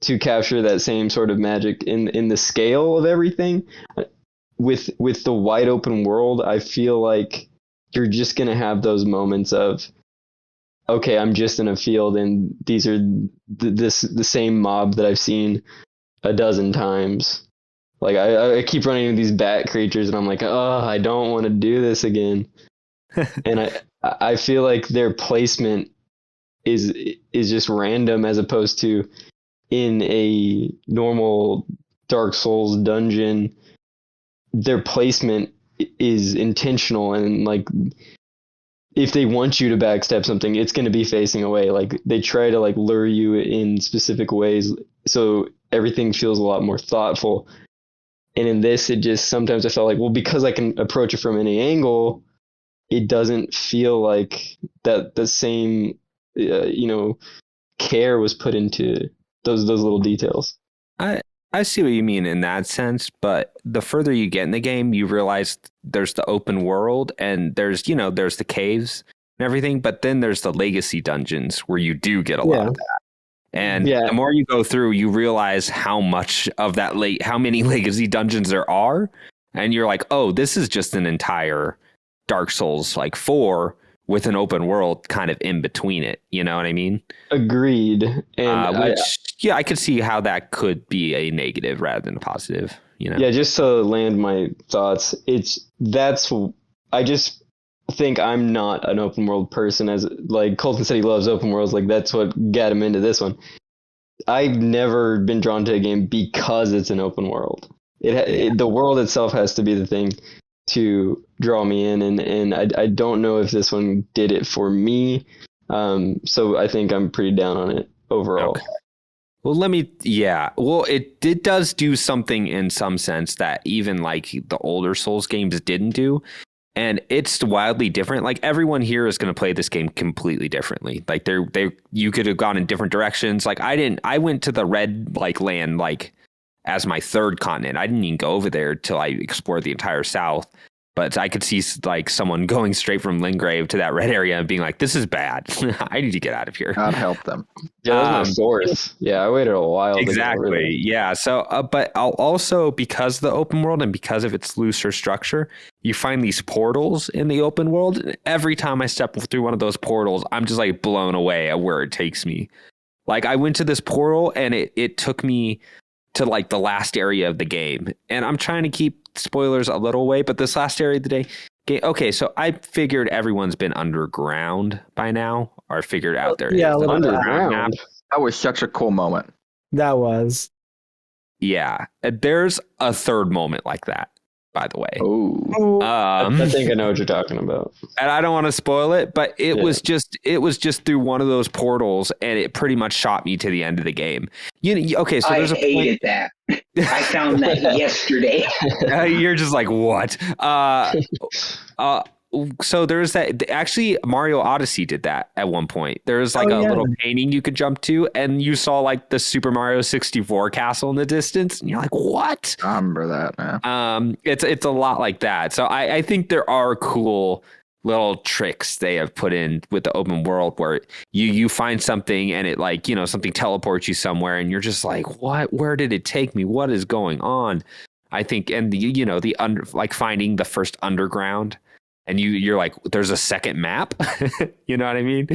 to capture that same sort of magic in the scale of everything. With the wide open world, I feel like you're just going to have those moments of, okay, I'm just in a field and these are the same mob that I've seen a dozen times. I keep running into these bat creatures and I'm like, oh, I don't want to do this again. And I feel like their placement is just random, as opposed to in a normal Dark Souls dungeon. Their placement is intentional, and if they want you to backstep something, it's going to be facing away. Like they try to like lure you in specific ways, so everything feels a lot more thoughtful. And in this, it just sometimes I felt like, well, because I can approach it from any angle, it doesn't feel like that the same, care was put into those little details. I see what you mean in that sense, but the further you get in the game, you realize there's the open world and there's the caves and everything, but then there's the legacy dungeons where you do get a lot of that. And the more you go through, you realize how much of that how many legacy dungeons there are. And you're like, oh, this is just an entire Dark Souls like 4 with an open world kind of in between it. You know what I mean? Agreed. And I could see how that could be a negative rather than a positive. Yeah, just to land my thoughts, I just think I'm not an open world person. As like Colton said, he loves open worlds. Like that's what got him into this one. I've never been drawn to a game because it's an open world. The world itself has to be the thing to draw me in, and I don't know if this one did it for me. So I think I'm pretty down on it overall. Okay. Well, it does do something in some sense that even like the older Souls games didn't do. And it's wildly different. Like everyone here is going to play this game completely differently. Like you could have gone in different directions. Like I went to the red land as my third continent. I didn't even go over there till I explored the entire south. But I could see like someone going straight from Lingrave to that red area and being like, this is bad. I need to get out of here. God help them. Yeah, that was my fourth. Yeah, I waited a while. Exactly. Yeah. So, but I'll also, because of the open world and because of its looser structure, you find these portals in the open world. Every time I step through one of those portals, I'm just like blown away at where it takes me. Like I went to this portal and it took me to like the last area of the game. And I'm trying to keep spoilers a little away, but this last area of the day. Okay, so I figured everyone's been underground by now, or figured out there. Yeah, underground. That was such a cool moment. That was. Yeah, there's a third moment like that, by the way. Oh, I think I know what you're talking about. And I don't want to spoil it, but it was just through one of those portals, and it pretty much shot me to the end of the game. Okay, so there's I hated that. I found that yesterday. You're just like, what? So there's that. Actually, Mario Odyssey did that at one point. There's like a little painting you could jump to, and you saw like the Super Mario 64 castle in the distance, and you're like, what? I remember that, man. It's a lot like that. So I think there are cool little tricks they have put in with the open world where you find something and it like, something teleports you somewhere and you're just like, what? Where did it take me? What is going on? I think, and like finding the first underground. And you're like, there's a second map. You know what I mean?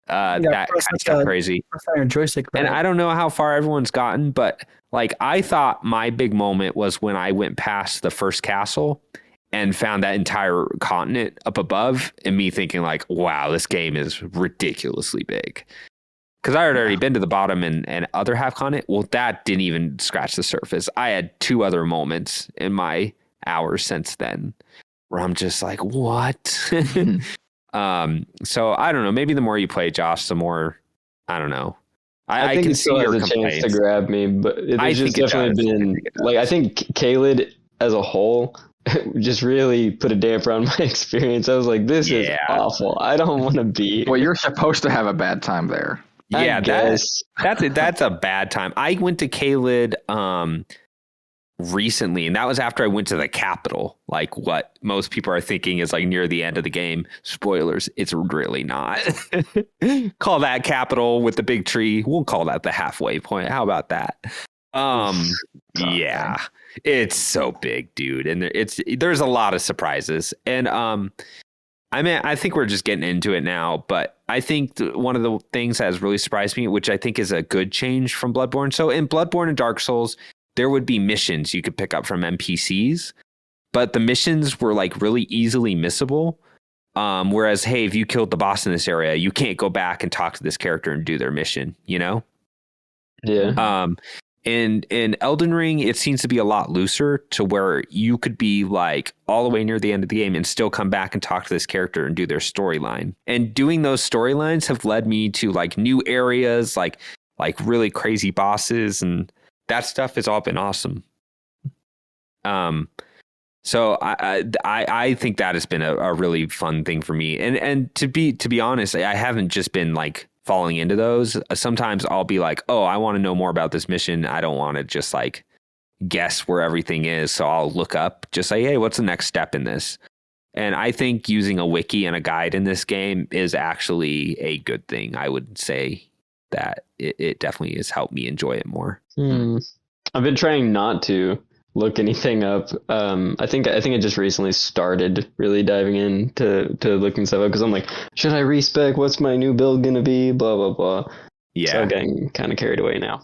That kind of crazy. Joystick, right? And I don't know how far everyone's gotten, but like I thought my big moment was when I went past the first castle and found that entire continent up above, and me thinking like, wow, this game is ridiculously big. Because I had already been to the bottom and other half continent. Well, that didn't even scratch the surface. I had 2 other moments in my hours since then where I'm just like, what? So I don't know. Maybe the more you play, Josh, the more, I don't know. I think can it still see has your a complaints. chance to grab me, but it's just definitely been like, I think Caelid as a whole just really put a damper on my experience. I was like, this is awful. I don't want to be. Well, you're supposed to have a bad time there. Yeah, that's a bad time. I went to Caelid recently, and that was after I went to the capital. Like what most people are thinking is like near the end of the game. Spoilers, it's really not. Call that capital with the big tree. We'll call that the halfway point. How about that? Yeah. It's so big, dude. And there's a lot of surprises. And I think we're just getting into it now, but I think one of the things that has really surprised me, which I think is a good change from Bloodborne. So in Bloodborne and Dark Souls, there would be missions you could pick up from NPCs, but the missions were like really easily missable. Whereas, hey, if you killed the boss in this area, you can't go back and talk to this character and do their mission, you know? Yeah. in Elden Ring, it seems to be a lot looser to where you could be like all the way near the end of the game and still come back and talk to this character and do their storyline. And doing those storylines have led me to like new areas, like really crazy bosses, and that stuff has all been awesome. So I think that has been a really fun thing for me. And to be honest, I haven't just been like falling into those. Sometimes I'll be like, oh, I want to know more about this mission. I don't want to just like guess where everything is. So I'll look up, just say, hey, what's the next step in this? And I think using a wiki and a guide in this game is actually a good thing. I would say that it definitely has helped me enjoy it more. I've been trying not to look anything up. I think I just recently started really diving into looking stuff up because I'm like, should I respec? What's my new build gonna be? Blah blah blah. Yeah, so I'm getting kind of carried away now.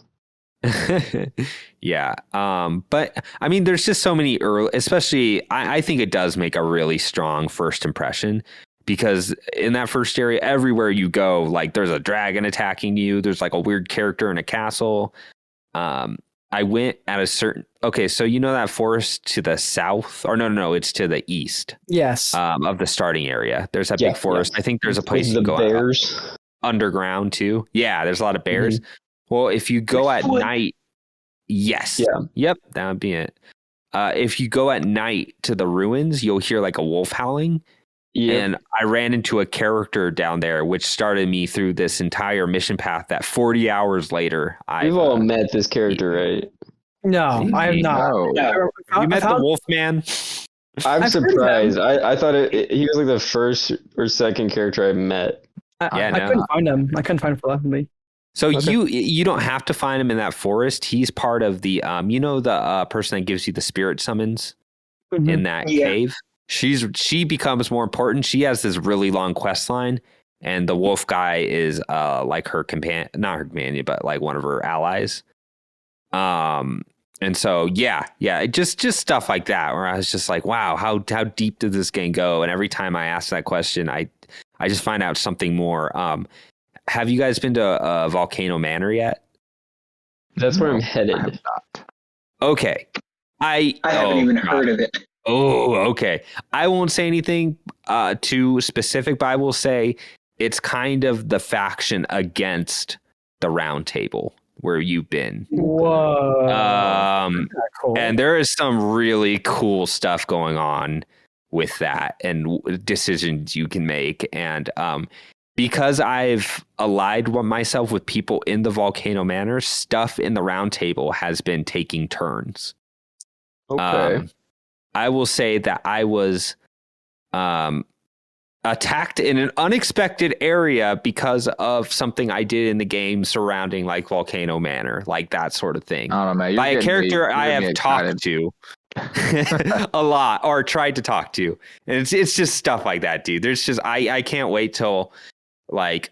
Yeah. But I mean, there's just so many early, especially I think it does make a really strong first impression, because in that first area, everywhere you go, like there's a dragon attacking you. There's like a weird character in a castle. I went at a certain, okay, so you know that forest to the south, or no, it's to the east. Yes. Of the starting area. There's that big forest. Yeah. I think there's a place you can go bears underground too. Yeah, there's a lot of bears. Mm-hmm. Well, if you go at night, yes. Yeah. Yep, that would be it. If you go at night to the ruins, you'll hear like a wolf howling. Yeah. And I ran into a character down there, which started me through this entire mission path that 40 hours later, We've all met this character, right? No, I have not. No. You met the wolf man? I'm surprised. I thought he was like the first or second character I met. I couldn't find him. I couldn't find him for life of me. So okay. you don't have to find him in that forest. He's part of the the person that gives you the spirit summons in that cave. She becomes more important. She has this really long quest line, and the wolf guy is like her companion, not her companion, but like one of her allies. And so just stuff like that, where I was just like, wow, how deep did this game go? And every time I ask that question, I just find out something more. Have you guys been to Volcano Manor yet? That's where I'm headed. I have not. Okay. I haven't even heard of it. Oh, okay. I won't say anything too specific, but I will say it's kind of the faction against the Round Table where you've been. Whoa. Cool. And there is some really cool stuff going on with that and decisions you can make. And because I've allied myself with people in the Volcano Manor, stuff in the Round Table has been taking turns. Okay. I will say that I was attacked in an unexpected area because of something I did in the game surrounding like Volcano Manor, like that sort of thing. I don't know, man. By a character I have talked to a lot or tried to talk to. And it's just stuff like that, dude. There's just I can't wait till like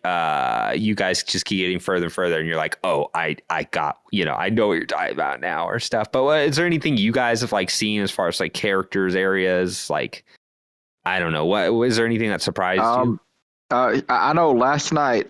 you guys just keep getting further and further and you're like, oh, I got, I know what you're talking about now or stuff. But is there anything you guys have like seen as far as like characters, areas, like I don't know, was there anything that surprised you? I know last night,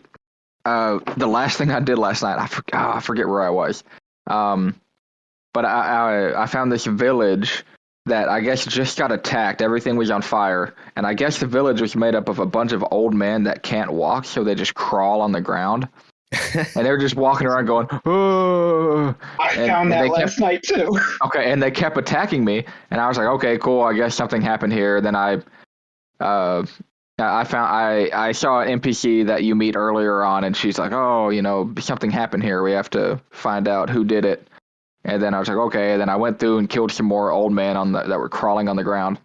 the last thing I did last night, I forget where I was, but I found this village that I guess just got attacked. Everything was on fire. And I guess the village was made up of a bunch of old men that can't walk, so they just crawl on the ground. And they're just walking around going, oh. I found that last night too. Okay, and they kept attacking me. And I was like, okay, cool, I guess something happened here. Then I saw an NPC that you meet earlier on, and she's like, oh, something happened here. We have to find out who did it. And then I was like, okay. And then I went through and killed some more old men that were crawling on the ground.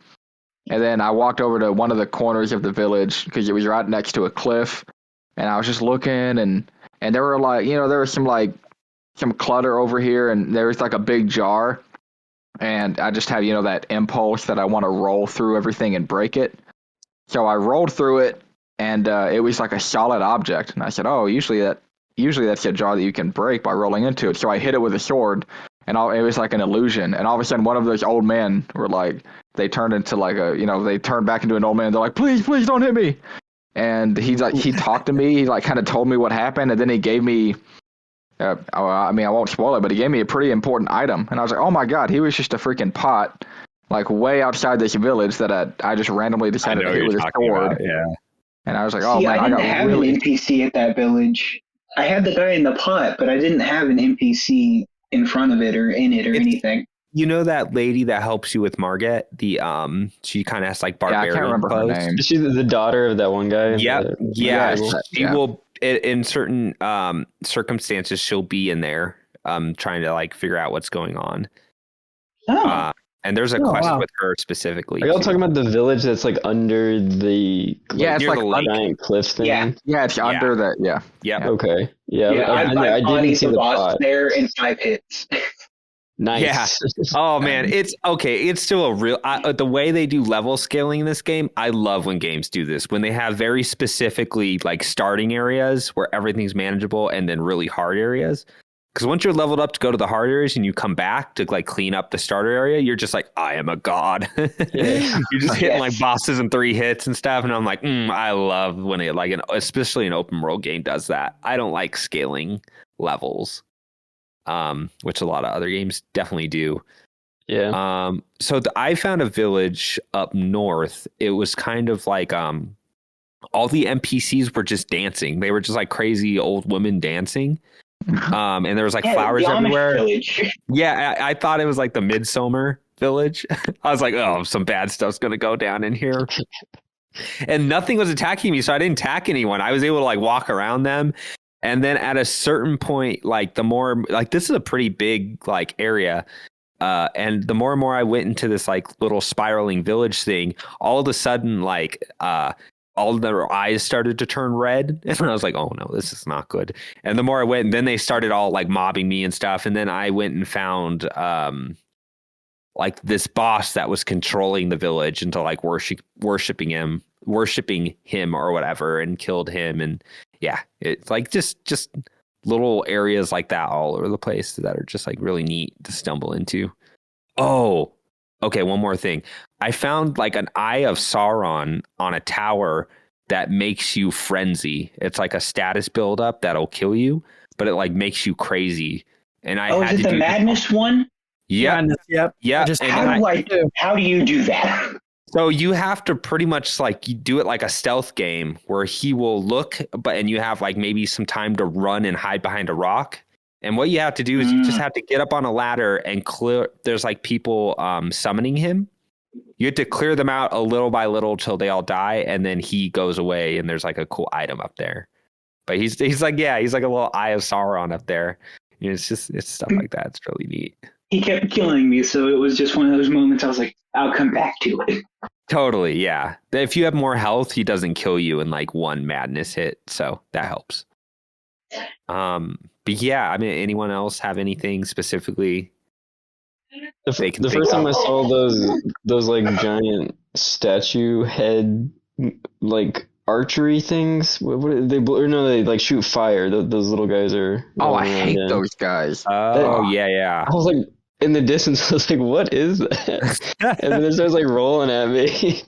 And then I walked over to one of the corners of the village because it was right next to a cliff. And I was just looking, and there were like, there was some clutter over here, and there was like a big jar. And I just had, that impulse that I want to roll through everything and break it. So I rolled through it, and it was like a solid object. And I said, oh, usually that's a jar that you can break by rolling into it. So I hit it with a sword, and it was like an illusion. And all of a sudden, one of those old men were like, they turned into like they turned back into an old man. They're like, please don't hit me. And he talked to me. He like kind of told me what happened, and then he gave me I mean, I won't spoil it, but he gave me a pretty important item, and I was like, oh my god, he was just a freaking pot, like way outside this village that I just randomly decided to hit with a sword. Yeah. And I was like, oh See, man, I didn't have really... an NPC at that village. I had the guy in the pot, but I didn't have an NPC in front of it or in it or anything. You know that lady that helps you with Margit? The she kind of has like barbarian. Yeah, I can't remember her name. Is she the daughter of that one guy? Yep. Yeah. She will in certain circumstances she'll be in there trying to like figure out what's going on. Oh. And there's a quest with her specifically. Are y'all talking about the village that's like under the it's like the giant cliff thing? Yeah, it's under that. Yeah. Yeah. Okay. Yeah. I didn't see the boss plot. there in 5 hits. Nice. Yeah. Oh man, it's okay. It's still a real the way they do level scaling in this game. I love when games do this, when they have very specifically like starting areas where everything's manageable and then really hard areas. Because once you're leveled up to go to the hard areas and you come back to like clean up the starter area, you're just like, I am a god. You're just hitting like bosses in 3 hits and stuff. And I'm like, I love when it like especially an open world game does that. I don't like scaling levels. Which a lot of other games definitely do. Yeah. So I found a village up north. It was kind of like all the NPCs were just dancing. They were just like crazy old women dancing. And there was like flowers everywhere. Yeah, I thought it was like the Midsummer village. I was like, oh, some bad stuff's gonna go down in here. And nothing was attacking me, so I didn't attack anyone. I was able to like walk around them. And then at a certain point, like the more like this is a pretty big like area. And the more and more I went into this like little spiraling village thing, all of a sudden like all of their eyes started to turn red. And I was like, oh no, this is not good. And the more I went, and then they started all like mobbing me and stuff. And then I went and found like this boss that was controlling the village into like worshiping him or whatever, and killed him. And yeah, it's like just little areas like that all over the place that are just like really neat to stumble into. Oh, okay. One more thing. I found like an Eye of Sauron on a tower that makes you frenzy. It's like a status buildup that'll kill you, but it like makes you crazy. And I had is it to the do madness one? Yeah. Yep. Yeah. How do you do that? So you have to pretty much like you do it like a stealth game where he will look, and you have like maybe some time to run and hide behind a rock. And what you have to do is you just have to get up on a ladder and clear. There's like people summoning him. You have to clear them out a little by little till they all die, and then he goes away. And there's like a cool item up there. But he's like a little Eye of Sauron up there. You know, it's stuff like that. It's really neat. He kept killing me, so it was just one of those moments I was like, I'll come back to it. Totally, yeah. If you have more health, he doesn't kill you in like one madness hit, so that helps. But yeah, I mean, anyone else have anything specifically? The first time I saw those like giant statue head like archery things, what they like shoot fire. Those little guys are. Oh, I hate those guys. Oh yeah. I was like, in the distance, I was like, what is that? And then it starts like rolling at me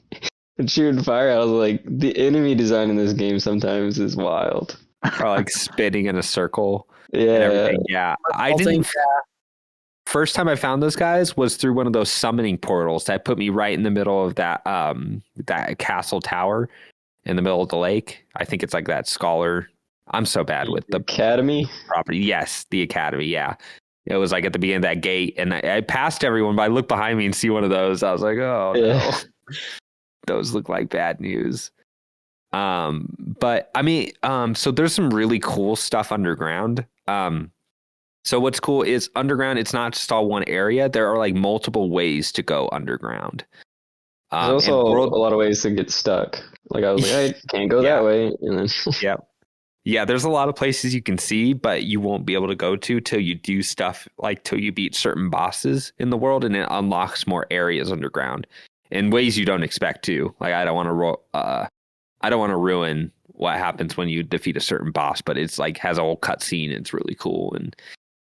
and shooting fire. I was like, the enemy design in this game sometimes is wild. Or like spinning in a circle. Yeah. Yeah. First time I found those guys was through one of those summoning portals that put me right in the middle of that castle tower in the middle of the lake. I think it's like that scholar. I'm so bad with the academy property. Yes, the academy. Yeah. It was like at the beginning of that gate, and I passed everyone, but I looked behind me and see one of those. I was like, oh, no. Those look like bad news. But I mean, so there's some really cool stuff underground. So what's cool is underground, it's not just all one area. There are like multiple ways to go underground. There's also a lot of ways to get stuck. Like I was like, I can't go that way. And then Yeah, there's a lot of places you can see, but you won't be able to go to till you do stuff like till you beat certain bosses in the world, and it unlocks more areas underground in ways you don't expect to. Like I don't want to ruin what happens when you defeat a certain boss, but it's like has a whole cutscene. It's really cool, and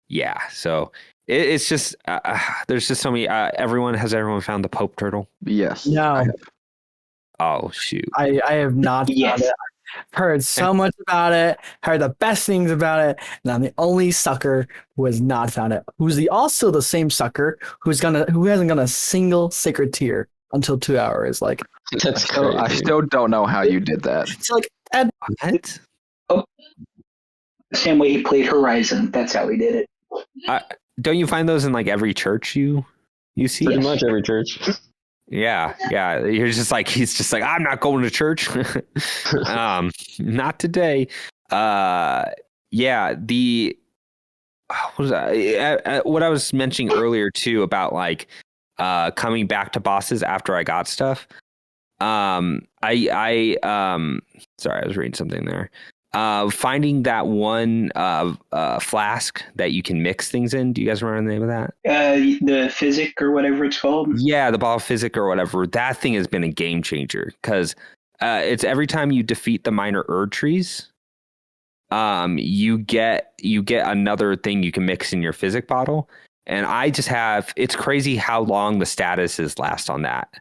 yeah, so it's just there's just so many. Everyone found the Pope turtle? Yes. No. Oh shoot! I have not. Yes. Heard so much about it. Heard the best things about it, and I'm the only sucker who has not found it. Who's also the same sucker who hasn't gone a single sacred tier until 2 hours. Like That's crazy. I still don't know how you did that. it's like Ed, What? Same way he played Horizon. That's how he did it. Don't you find those in like every church you see? Pretty much every church. Yeah. He's just like, I'm not going to church. Not today. Yeah. What was that? What I was mentioning earlier too about like coming back to bosses after I got stuff. Sorry, I was reading something there. Finding that one flask that you can mix things in. Do you guys remember the name of that? The Physic or whatever it's called. Yeah, the ball of Physic or whatever. That thing has been a game changer because it's every time you defeat the minor Erd trees, you get another thing you can mix in your Physic bottle. And it's crazy how long the statuses last on that.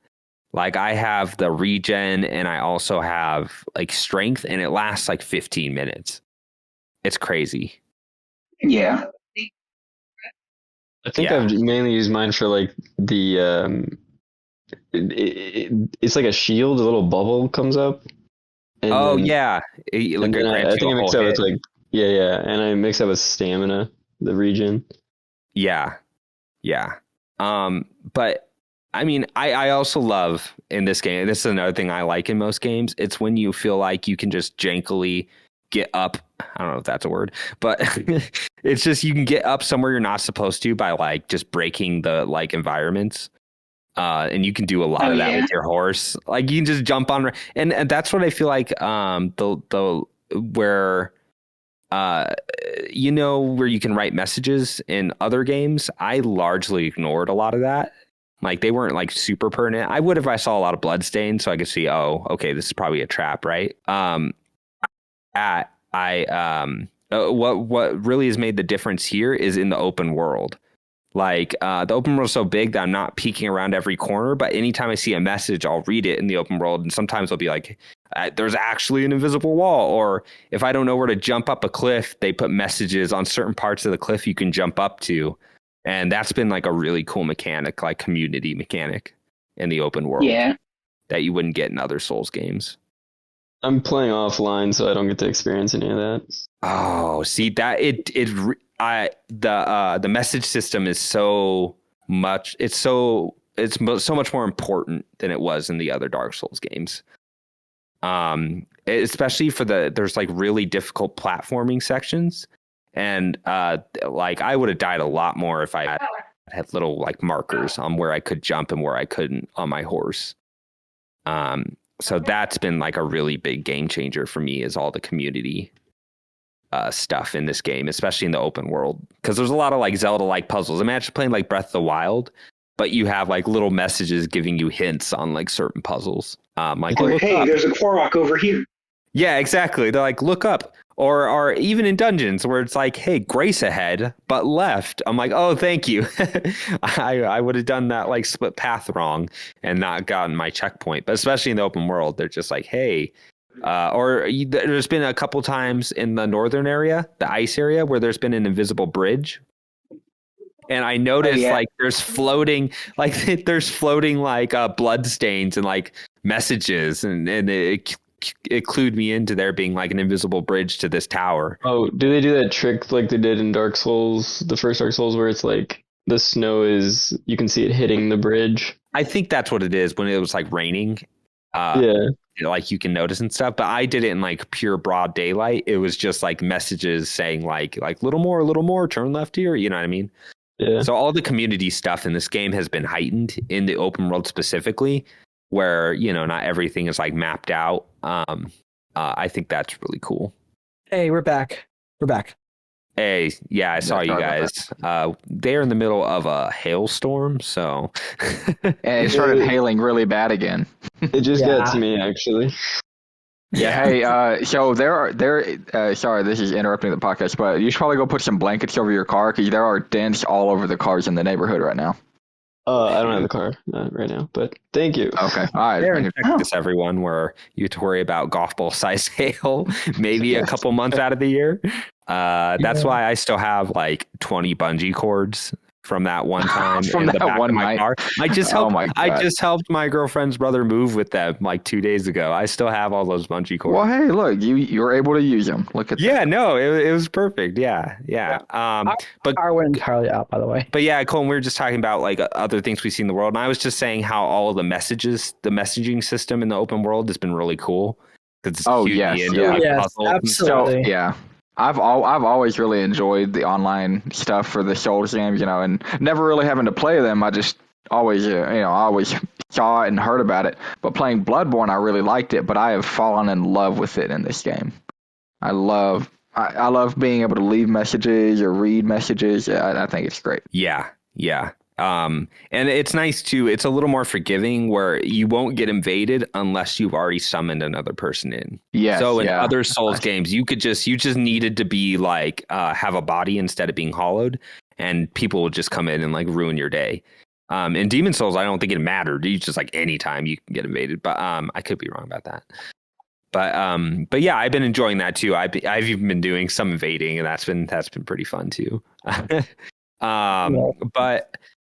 Like I have the regen and I also have like strength and it lasts like 15 minutes. It's crazy. Yeah. I think I've mainly used mine for like the it's like a shield, a little bubble comes up. And I think I mix up with like and I mix up with stamina, the regen. Yeah. But I mean, I also love in this game, this is another thing I like in most games, it's when you feel like you can just jankily get up. I don't know if that's a word, but it's just you can get up somewhere you're not supposed to by like just breaking the like environments. And you can do a lot of that with your horse. Like you can just jump on, and that's what I feel like where where you can write messages in other games. I largely ignored a lot of that. Like they weren't like super pertinent. I would if I saw a lot of blood stains, so I could see, oh, okay, this is probably a trap, right? What really has made the difference here is in the open world. Like the open world is so big that I'm not peeking around every corner, but anytime I see a message, I'll read it in the open world, and sometimes I'll be like, there's actually an invisible wall, or if I don't know where to jump up a cliff, they put messages on certain parts of the cliff you can jump up to. And that's been like a really cool mechanic, like community mechanic in the open world. Yeah. That you wouldn't get in other Souls games. I'm playing offline, so I don't get to experience any of that. Oh, see that the message system is so much. It's so much more important than it was in the other Dark Souls games. Especially for there's like really difficult platforming sections. And like I would have died a lot more if I had little like markers on where I could jump and where I couldn't on my horse. So that's been like a really big game changer for me, is all the community stuff in this game, especially in the open world, because there's a lot of like Zelda-like puzzles. Imagine playing like Breath of the Wild, but you have like little messages giving you hints on like certain puzzles. Like, hey, there's a Korok over here. Yeah, exactly. They're like, look up. Or even in dungeons where it's like, hey, Grace ahead, but left. I'm like, oh, thank you. I would have done that like split path wrong and not gotten my checkpoint. But especially in the open world, they're just like, hey. There's been a couple times in the northern area, the ice area, where there's been an invisible bridge. And I noticed like there's floating like blood stains and like messages, and it clued me into there being like an invisible bridge to this tower. Oh, do they do that trick like they did in Dark Souls, the first Dark Souls, where it's like the snow is, you can see it hitting the bridge? I think that's what it is when it was like raining. Like you can notice and stuff, but I did it in like pure broad daylight. It was just like messages saying like little more, turn left here. You know what I mean? Yeah. So all the community stuff in this game has been heightened in the open world specifically, where, not everything is like mapped out. I think that's really cool. Hey, we're back. Hey, yeah, I saw you guys. They're in the middle of a hailstorm, so and it started hailing really bad again. It just gets me, actually. Yeah. Hey, so sorry, this is interrupting the podcast, but you should probably go put some blankets over your car, because there are dents all over the cars in the neighborhood right now. I don't have a car right now, but thank you. Okay. All right. Aaron, Check this, everyone, where you have to worry about golf ball size hail maybe a Yes. couple months out of the year. That's why I still have like 20 bungee cords from that one time From in the that back one of my night? car. I just Oh helped. my I God. just helped my girlfriend's brother move with them like 2 days ago. I still have all those bungee cords. Well, hey, look, you were able to use them. Look at Yeah, that. no, it was perfect. Yeah. But I went entirely out, by the way. But yeah, Colin, we were just talking about like other things we see in the world, and I was just saying how all the messaging system in the open world has been really cool. It's Oh, huge yes, into, yeah. like, Yes, puzzles and stuff. So absolutely. yeah, I've always really enjoyed the online stuff for the Souls games, and never really having to play them. I just always, I always saw it and heard about it. But playing Bloodborne, I really liked it. But I have fallen in love with it in this game. I love being able to leave messages or read messages. I think it's great. Yeah. And it's nice too. It's a little more forgiving where you won't get invaded unless you've already summoned another person in. Yes. So in yeah. other Souls games, you just needed to be like have a body instead of being hollowed, and people would just come in and like ruin your day. In Demon Souls, I don't think it mattered. You just like anytime you can get invaded, but I could be wrong about that. But yeah, I've been enjoying that too. I've even been doing some invading, and that's been pretty fun too.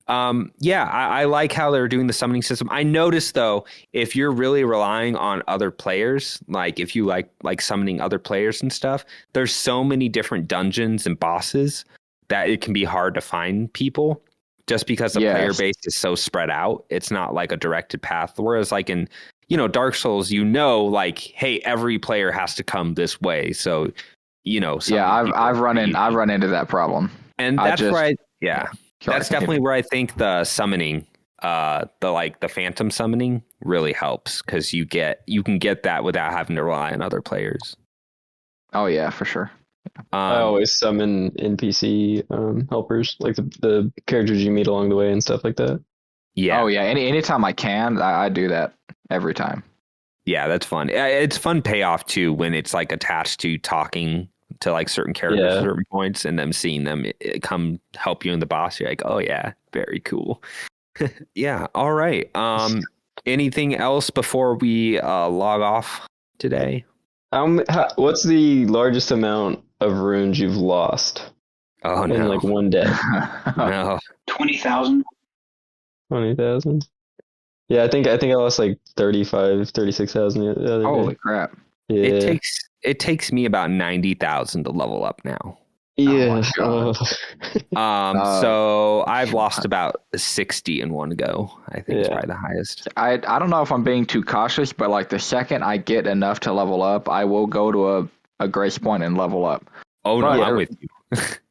I like how they're doing the summoning system. I noticed though, if you're really relying on other players, like if you like summoning other players and stuff, there's so many different dungeons and bosses that it can be hard to find people just because the player base is so spread out. It's not like a directed path. Whereas like in, Dark Souls, like, hey, every player has to come this way. So, I've run into that problem. And that's that's definitely where I think the summoning, the phantom summoning really helps, because you can get that without having to rely on other players. Oh yeah, for sure. I always summon NPC helpers, like the characters you meet along the way and stuff like that. Yeah. Oh yeah. Anytime I can, I do that every time. Yeah, that's fun. It's fun payoff too when it's like attached to talking to like certain characters at certain points, and them seeing them come help you in the boss. You're like, oh yeah, very cool. Yeah. All right. Anything else before we log off today? What's the largest amount of runes you've lost? Oh in no! like one day? No. 20,000. 20,000. Yeah, I think I lost like 36,000 the other day. Holy crap! Yeah. It takes me about 90,000 to level up now. Yeah. So I've lost about 60 in one go. I think it's probably the highest. I don't know if I'm being too cautious, but like the second I get enough to level up, I will go to a grace point and level up. Oh no, I'm with you.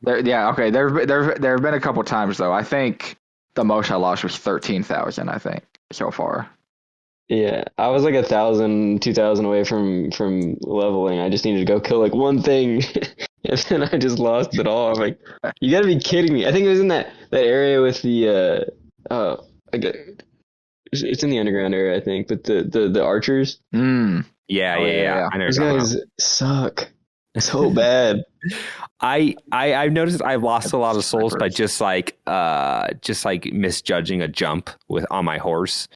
Okay. There have been a couple times though. I think the most I lost was 13,000. I think so far. Yeah, I was like 1,000, 2,000 away from leveling. I just needed to go kill like one thing, and then I just lost it all. I'm like, you gotta be kidding me! I think it was in that area with the it's in the underground area, I think, but the archers. Yeah. I know Those guys suck so bad. I've noticed I've lost a lot of souls by just like misjudging a jump on my horse.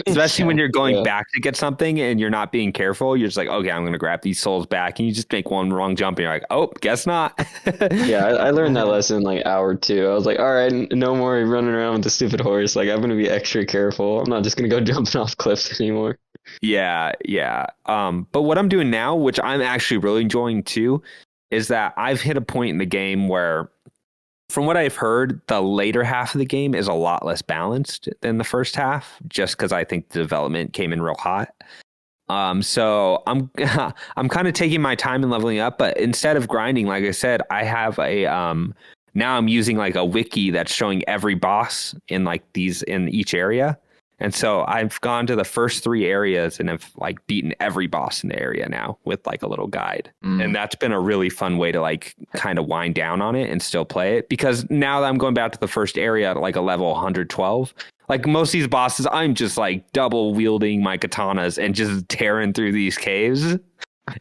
Especially when you're going back to get something and you're not being careful, you're just like, okay, I'm going to grab these souls back, and you just make one wrong jump and you're like, oh, guess not. Yeah, I learned that lesson in like hour 2. I was like, all right, no more running around with the stupid horse. Like, I'm going to be extra careful. I'm not just going to go jumping off cliffs anymore. Yeah. But what I'm doing now, which I'm actually really enjoying too, is that I've hit a point in the game where, from what I've heard, the later half of the game is a lot less balanced than the first half, just because I think the development came in real hot. So I'm kind of taking my time and leveling up, but instead of grinding, like I said, I have now I'm using like a wiki that's showing every boss in each area. And so I've gone to the first 3 areas and have like beaten every boss in the area now with like a little guide. And that's been a really fun way to like kind of wind down on it and still play it, because now that I'm going back to the first area at like a level 112, like most of these bosses, I'm just like double wielding my katanas and just tearing through these caves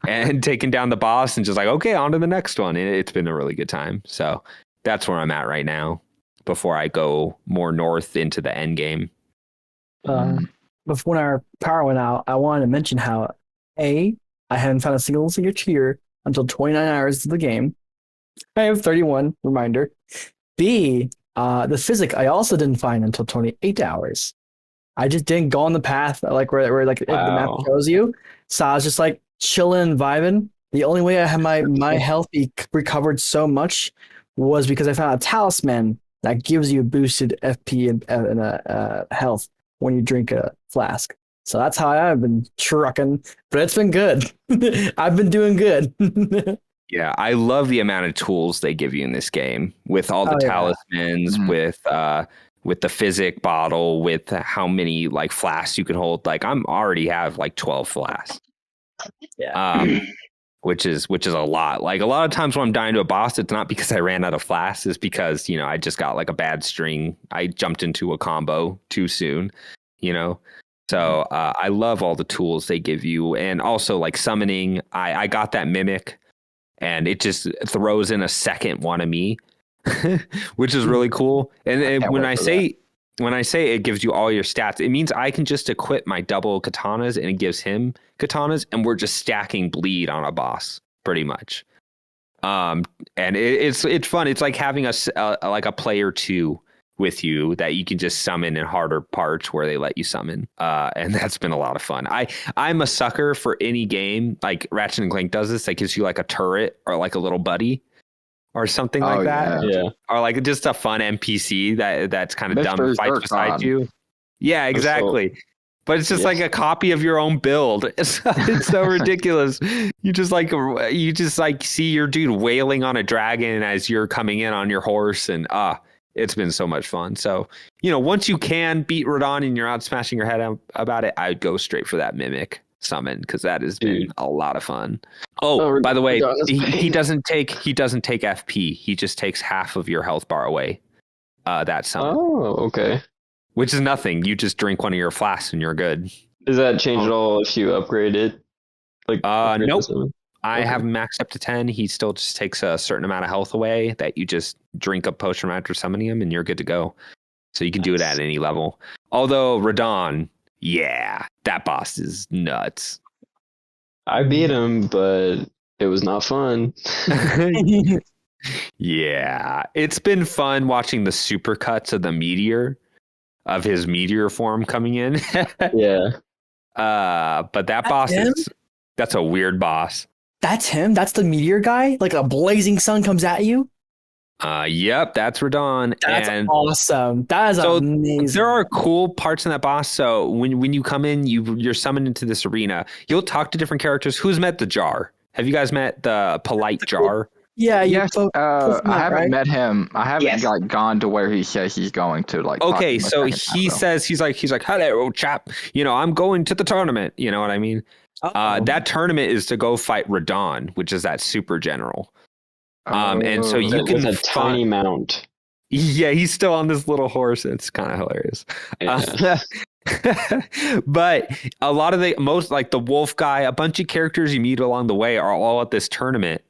and taking down the boss and just like, okay, on to the next one. And it's been a really good time. So that's where I'm at right now. before I go more north into the end game. Before our power went out, I wanted to mention how I hadn't found a single tier until 29 hours of the game. I have 31, reminder. B, the physic I also didn't find until 28 hours. I just didn't go on the path like where like the map shows you. So I was just like chilling, vibing. The only way I had my health be recovered so much was because I found a talisman that gives you boosted FP and health when you drink a flask. So that's how I've been trucking, but it's been good. I've been doing good. Yeah, I love the amount of tools they give you in this game with all the talismans, with the physic bottle, with how many like flasks you can hold. Like I'm already have like 12 flasks. Yeah. Which is a lot. Like a lot of times when I'm dying to a boss, it's not because I ran out of flasks, it's because, you know, I just got like a bad string. I jumped into a combo too soon, you know. So I love all the tools they give you, and also like summoning. I got that mimic, and it just throws in a second one of me, which is really cool. And when I say it gives you all your stats, it means I can just equip my double katanas, and it gives him katanas, and we're just stacking bleed on a boss pretty much. And it's fun. It's like having a player 2 with you that you can just summon in harder parts where they let you summon. And that's been a lot of fun. I'm a sucker for any game like Ratchet and Clank does this. That gives you like a turret or like a little buddy or something like that. Yeah. Or like just a fun NPC that's kind of Mr. dumb, fights beside you. Yeah, exactly. But it's just like a copy of your own build. It's so ridiculous. You just see your dude wailing on a dragon as you're coming in on your horse, and it's been so much fun. So, you know, once you can beat Radon and you're out smashing your head about it, I'd go straight for that mimic summon, because that has been a lot of fun. Oh, by the way, he doesn't take FP. He just takes half of your health bar away. That summon. Oh, okay. Which is nothing. You just drink one of your flasks and you're good. Does that change at all if you upgrade it? Like, nope. I have him maxed up to 10. He still just takes a certain amount of health away that you just drink a potion after summoning him, and you're good to go. So you can do it at any level. Although Radon, that boss is nuts. I beat him, but it was not fun. Yeah, it's been fun watching the supercuts of the meteor, of his meteor form coming in. Yeah. But that boss that's a weird boss. That's him? That's the meteor guy? Like a blazing sun comes at you? Yep, that's Radon. That's awesome. That is amazing. There are cool parts in that boss. So when you come in, you're summoned into this arena. You'll talk to different characters. Who's met the Jar? Have you guys met the polite Jar? Yeah, yes. I haven't met him. I haven't gone to where he says he's going to. Like, okay, so says he's like, hello, chap. You know, I'm going to the tournament. You know what I mean? That tournament is to go fight Radon, which is that super general. And so you can a tiny mount. Yeah, he's still on this little horse. It's kind of hilarious. Yeah. But a lot of the wolf guy, a bunch of characters you meet along the way are all at this tournament.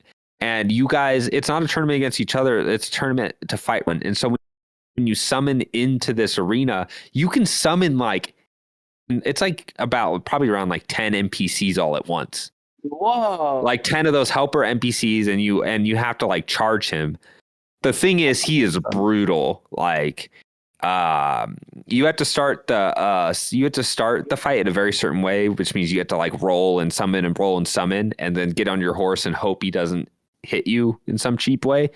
And you guys, it's not a tournament against each other. It's a tournament to fight one. And so when you summon into this arena, you can summon it's like probably around like 10 NPCs all at once. Whoa! Like 10 of those helper NPCs, and you have to like charge him. The thing is, he is brutal. Like, you have to start the fight in a very certain way, which means you have to like roll and summon, and then get on your horse and hope he doesn't hit you in some cheap way.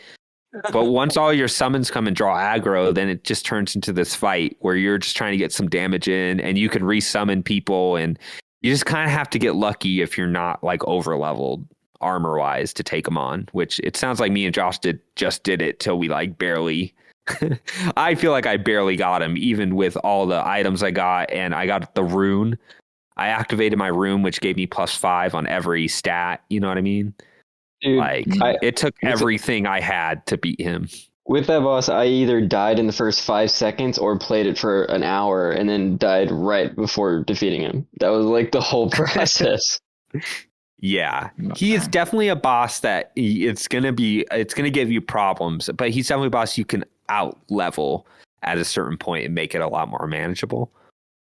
But once all your summons come and draw aggro, then it just turns into this fight where you're just trying to get some damage in, and you can resummon people, and you just kind of have to get lucky if you're not like over leveled armor wise to take them on, which it sounds like me and Josh just did it till we like barely. I feel like I barely got him, even with all the items I got, and I got the rune. I activated my rune, which gave me +5 on every stat. You know what I mean? Dude, it took everything I had to beat him. With that boss, I either died in the first 5 seconds or played it for an hour and then died right before defeating him. That was like the whole process. Yeah, he is definitely a boss that it's gonna give you problems, but he's definitely a boss you can out level at a certain point and make it a lot more manageable.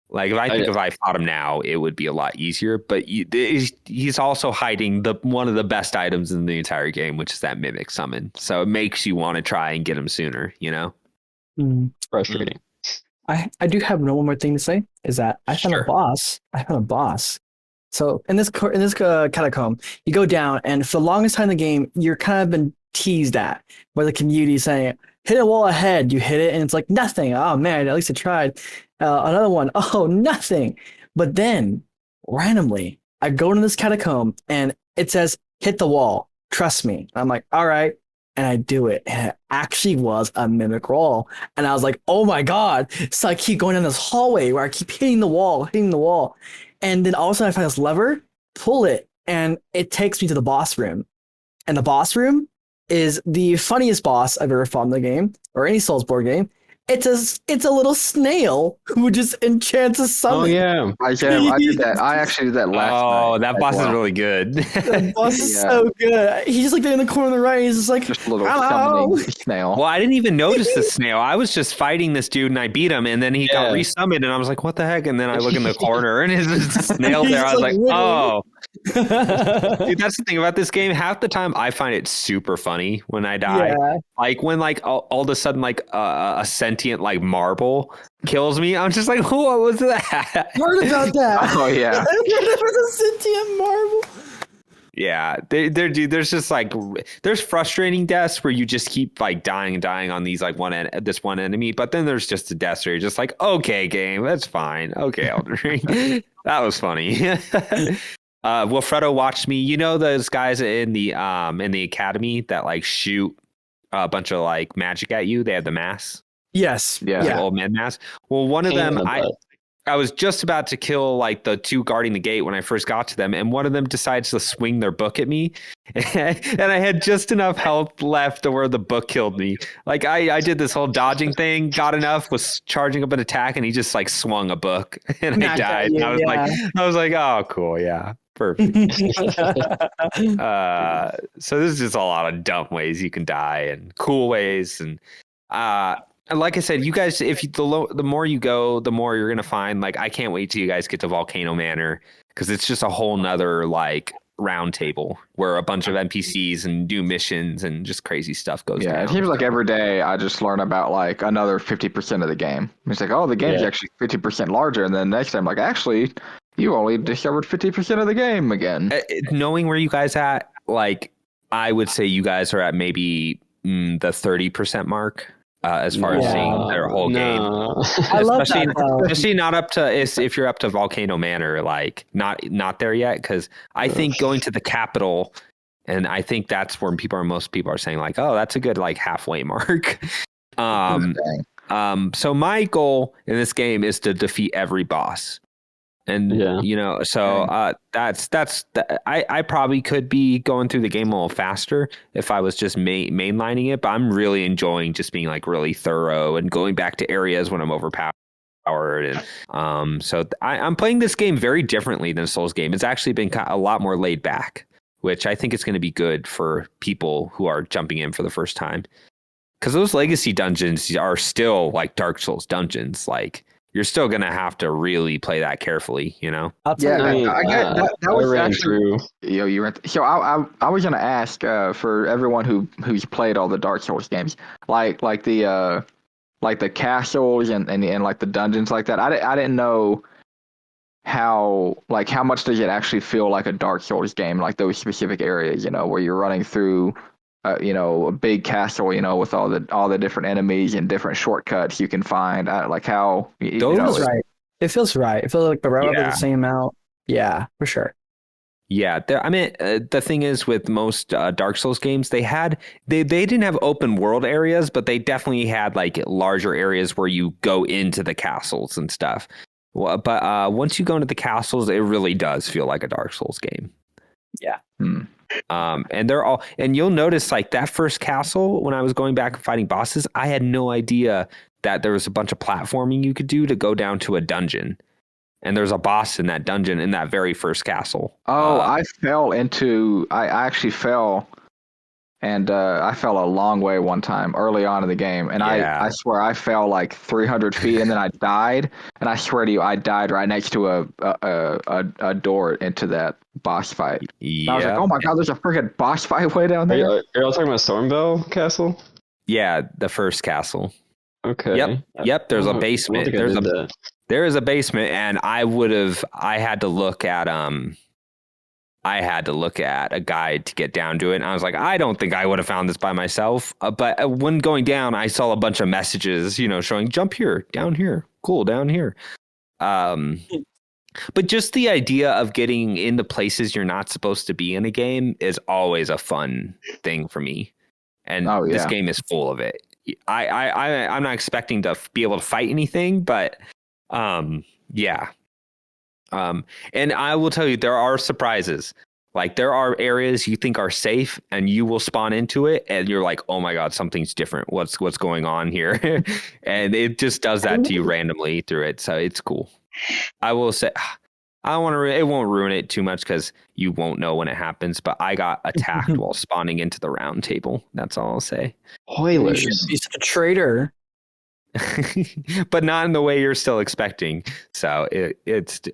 Like if I fought him now, it would be a lot easier. But he's also hiding one of the best items in the entire game, which is that mimic summon. So it makes you want to try and get him sooner. You know, Frustrating. I do have one more thing to say. Is that I found a boss. So in this catacomb, you go down, and for the longest time in the game, you're kind of been teased at by the community saying, "Hit a wall ahead." You hit it, and it's like nothing. Oh man, at least I tried. Another one. Oh, nothing. But then randomly, I go into this catacomb, and it says, "Hit the wall. Trust me." And I'm like, all right. And I do it. And it actually was a mimic roll. And I was like, oh my God. So I keep going down this hallway where I keep hitting the wall. And then all of a sudden I find this lever, pull it, and it takes me to the boss room. And the boss room is the funniest boss I've ever fought in the game, or any Souls board game. It's a little snail who just enchants a summon. Oh yeah, I did that. I actually did that last night. Oh, that boss is really good. That boss is so good. He's just like there in the corner on the right. He's just like, just a little hello. summoning snail. Well, I didn't even notice the snail. I was just fighting this dude and I beat him, and then he got resummoned, and I was like, what the heck? And then I look in the corner and there's a snail there. I was like, oh. Dude, that's the thing about this game. Half the time I find it super funny when I die. Yeah. Like when all of a sudden like a sentient like marble kills me. I'm just like, what was that? Heard about that. Oh yeah. A sentient marble. Yeah, dude, there's just like there's frustrating deaths where you just keep like dying on these like this one enemy, but then there's just the deaths where you're just like, okay, game, that's fine. Okay, Elden Ring. That was funny. Wilfredo watched me. You know those guys in the academy that like shoot a bunch of like magic at you? They have the mask. Yes. Yeah. The old man mask. Well, one of them, I was just about to kill like the two guarding the gate when I first got to them, and one of them decides to swing their book at me, and I had just enough health left to where the book killed me. Like I did this whole dodging thing, got enough, was charging up an attack, and he just like swung a book, and I died. And I was like, oh, cool, yeah. Perfect. So there's just a lot of dumb ways you can die and cool ways, and like I said, you guys, the more you go, the more you're gonna find. Like, I can't wait till you guys get to Volcano Manor, because it's just a whole nother like round table where a bunch of NPCs and new missions and just crazy stuff goes down. It seems like every day I just learn about like another 50% of the game. It's like, oh, the game's actually 50% larger, and then next time, like, actually, you only discovered 50% of the game again. Knowing where you guys at, like, I would say you guys are at maybe the 30% mark. As far as seeing their whole game, I love that. Especially not up to if you're up to Volcano Manor, like not there yet. Because I think going to the capital, and I think that's where most people are saying like, oh, that's a good like halfway mark. So my goal in this game is to defeat every boss. And I probably could be going through the game a little faster if I was just mainlining it, but I'm really enjoying just being like really thorough and going back to areas when I'm overpowered. And so I'm playing this game very differently than a Souls game. It's actually been a lot more laid back, which I think is going to be good for people who are jumping in for the first time, because those legacy dungeons are still like Dark Souls dungeons. Like, you're still going to have to really play that carefully, you know? I was actually, so I was going to ask for everyone who's played all the Dark Souls games, like the castles and like the dungeons like that. I didn't know how much does it actually feel like a Dark Souls game, like those specific areas, where you're running through a big castle, with all the different enemies and different shortcuts you can find. Like how it feels right. It feels right. It feels like the same amount. Yeah, for sure. Yeah, the thing is with most Dark Souls games, they didn't have open world areas, but they definitely had like larger areas where you go into the castles and stuff. Well, but once you go into the castles, it really does feel like a Dark Souls game. Yeah. And you'll notice like that first castle, when I was going back and fighting bosses, I had no idea that there was a bunch of platforming you could do to go down to a dungeon. And there's a boss in that dungeon in that very first castle. Oh, I actually fell and I fell a long way one time early on in the game, and I swear I fell like 300 feet, and then I died, and I swear to you, I died right next to a door into that boss fight. Yeah. I was like, oh my god, there's a freaking boss fight way down there. Are y'all talking about Stormvale Castle? Yeah, the first castle. Okay. Yep. There's a basement. There is a basement, and I had to look at a guide to get down to it, and I was like, I don't think I would have found this by myself. But when going down, I saw a bunch of messages, showing jump here, down here, cool, down here. But just the idea of getting into places you're not supposed to be in a game is always a fun thing for me. And this game is full of it. I'm not expecting to be able to fight anything, but yeah. And I will tell you, there are surprises. Like, there are areas you think are safe, and you will spawn into it, and you're like, "Oh my god, something's different. What's going on here?" And it just does that to you randomly through it. So it's cool. I will say, I don't want to. It won't ruin it too much because you won't know when it happens. But I got attacked while spawning into the round table. That's all I'll say. Oilers. He's a traitor. But not in the way you're still expecting. So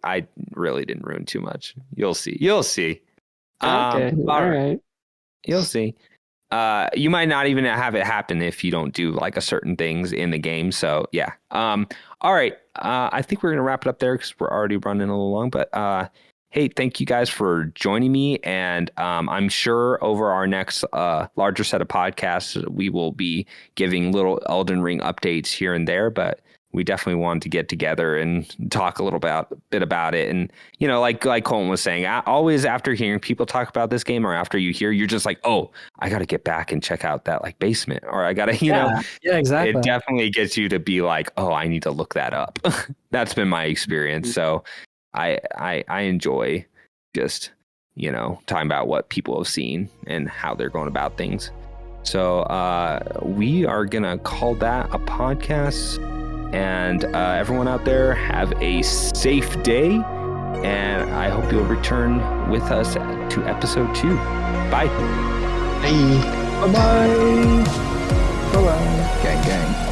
I really didn't ruin too much. You'll see. Okay. All right. You'll see. You might not even have it happen if you don't do like a certain things in the game. So yeah. All right. I think we're gonna wrap it up there because we're already running a little long. But hey, thank you guys for joining me, and I'm sure over our next larger set of podcasts, we will be giving little Elden Ring updates here and there. But we definitely wanted to get together and talk a little bit about it. And like Colton was saying, always after hearing people talk about this game, or after you hear, you're just like, oh, I got to get back and check out that like basement, or I got to, Yeah, exactly. It definitely gets you to be like, oh, I need to look that up. That's been my experience. So I enjoy just, talking about what people have seen and how they're going about things. So we are going to call that a podcast. And everyone out there, have a safe day. And I hope you'll return with us to episode 2. Bye. Bye. Bye-bye. Bye-bye. Gang, gang.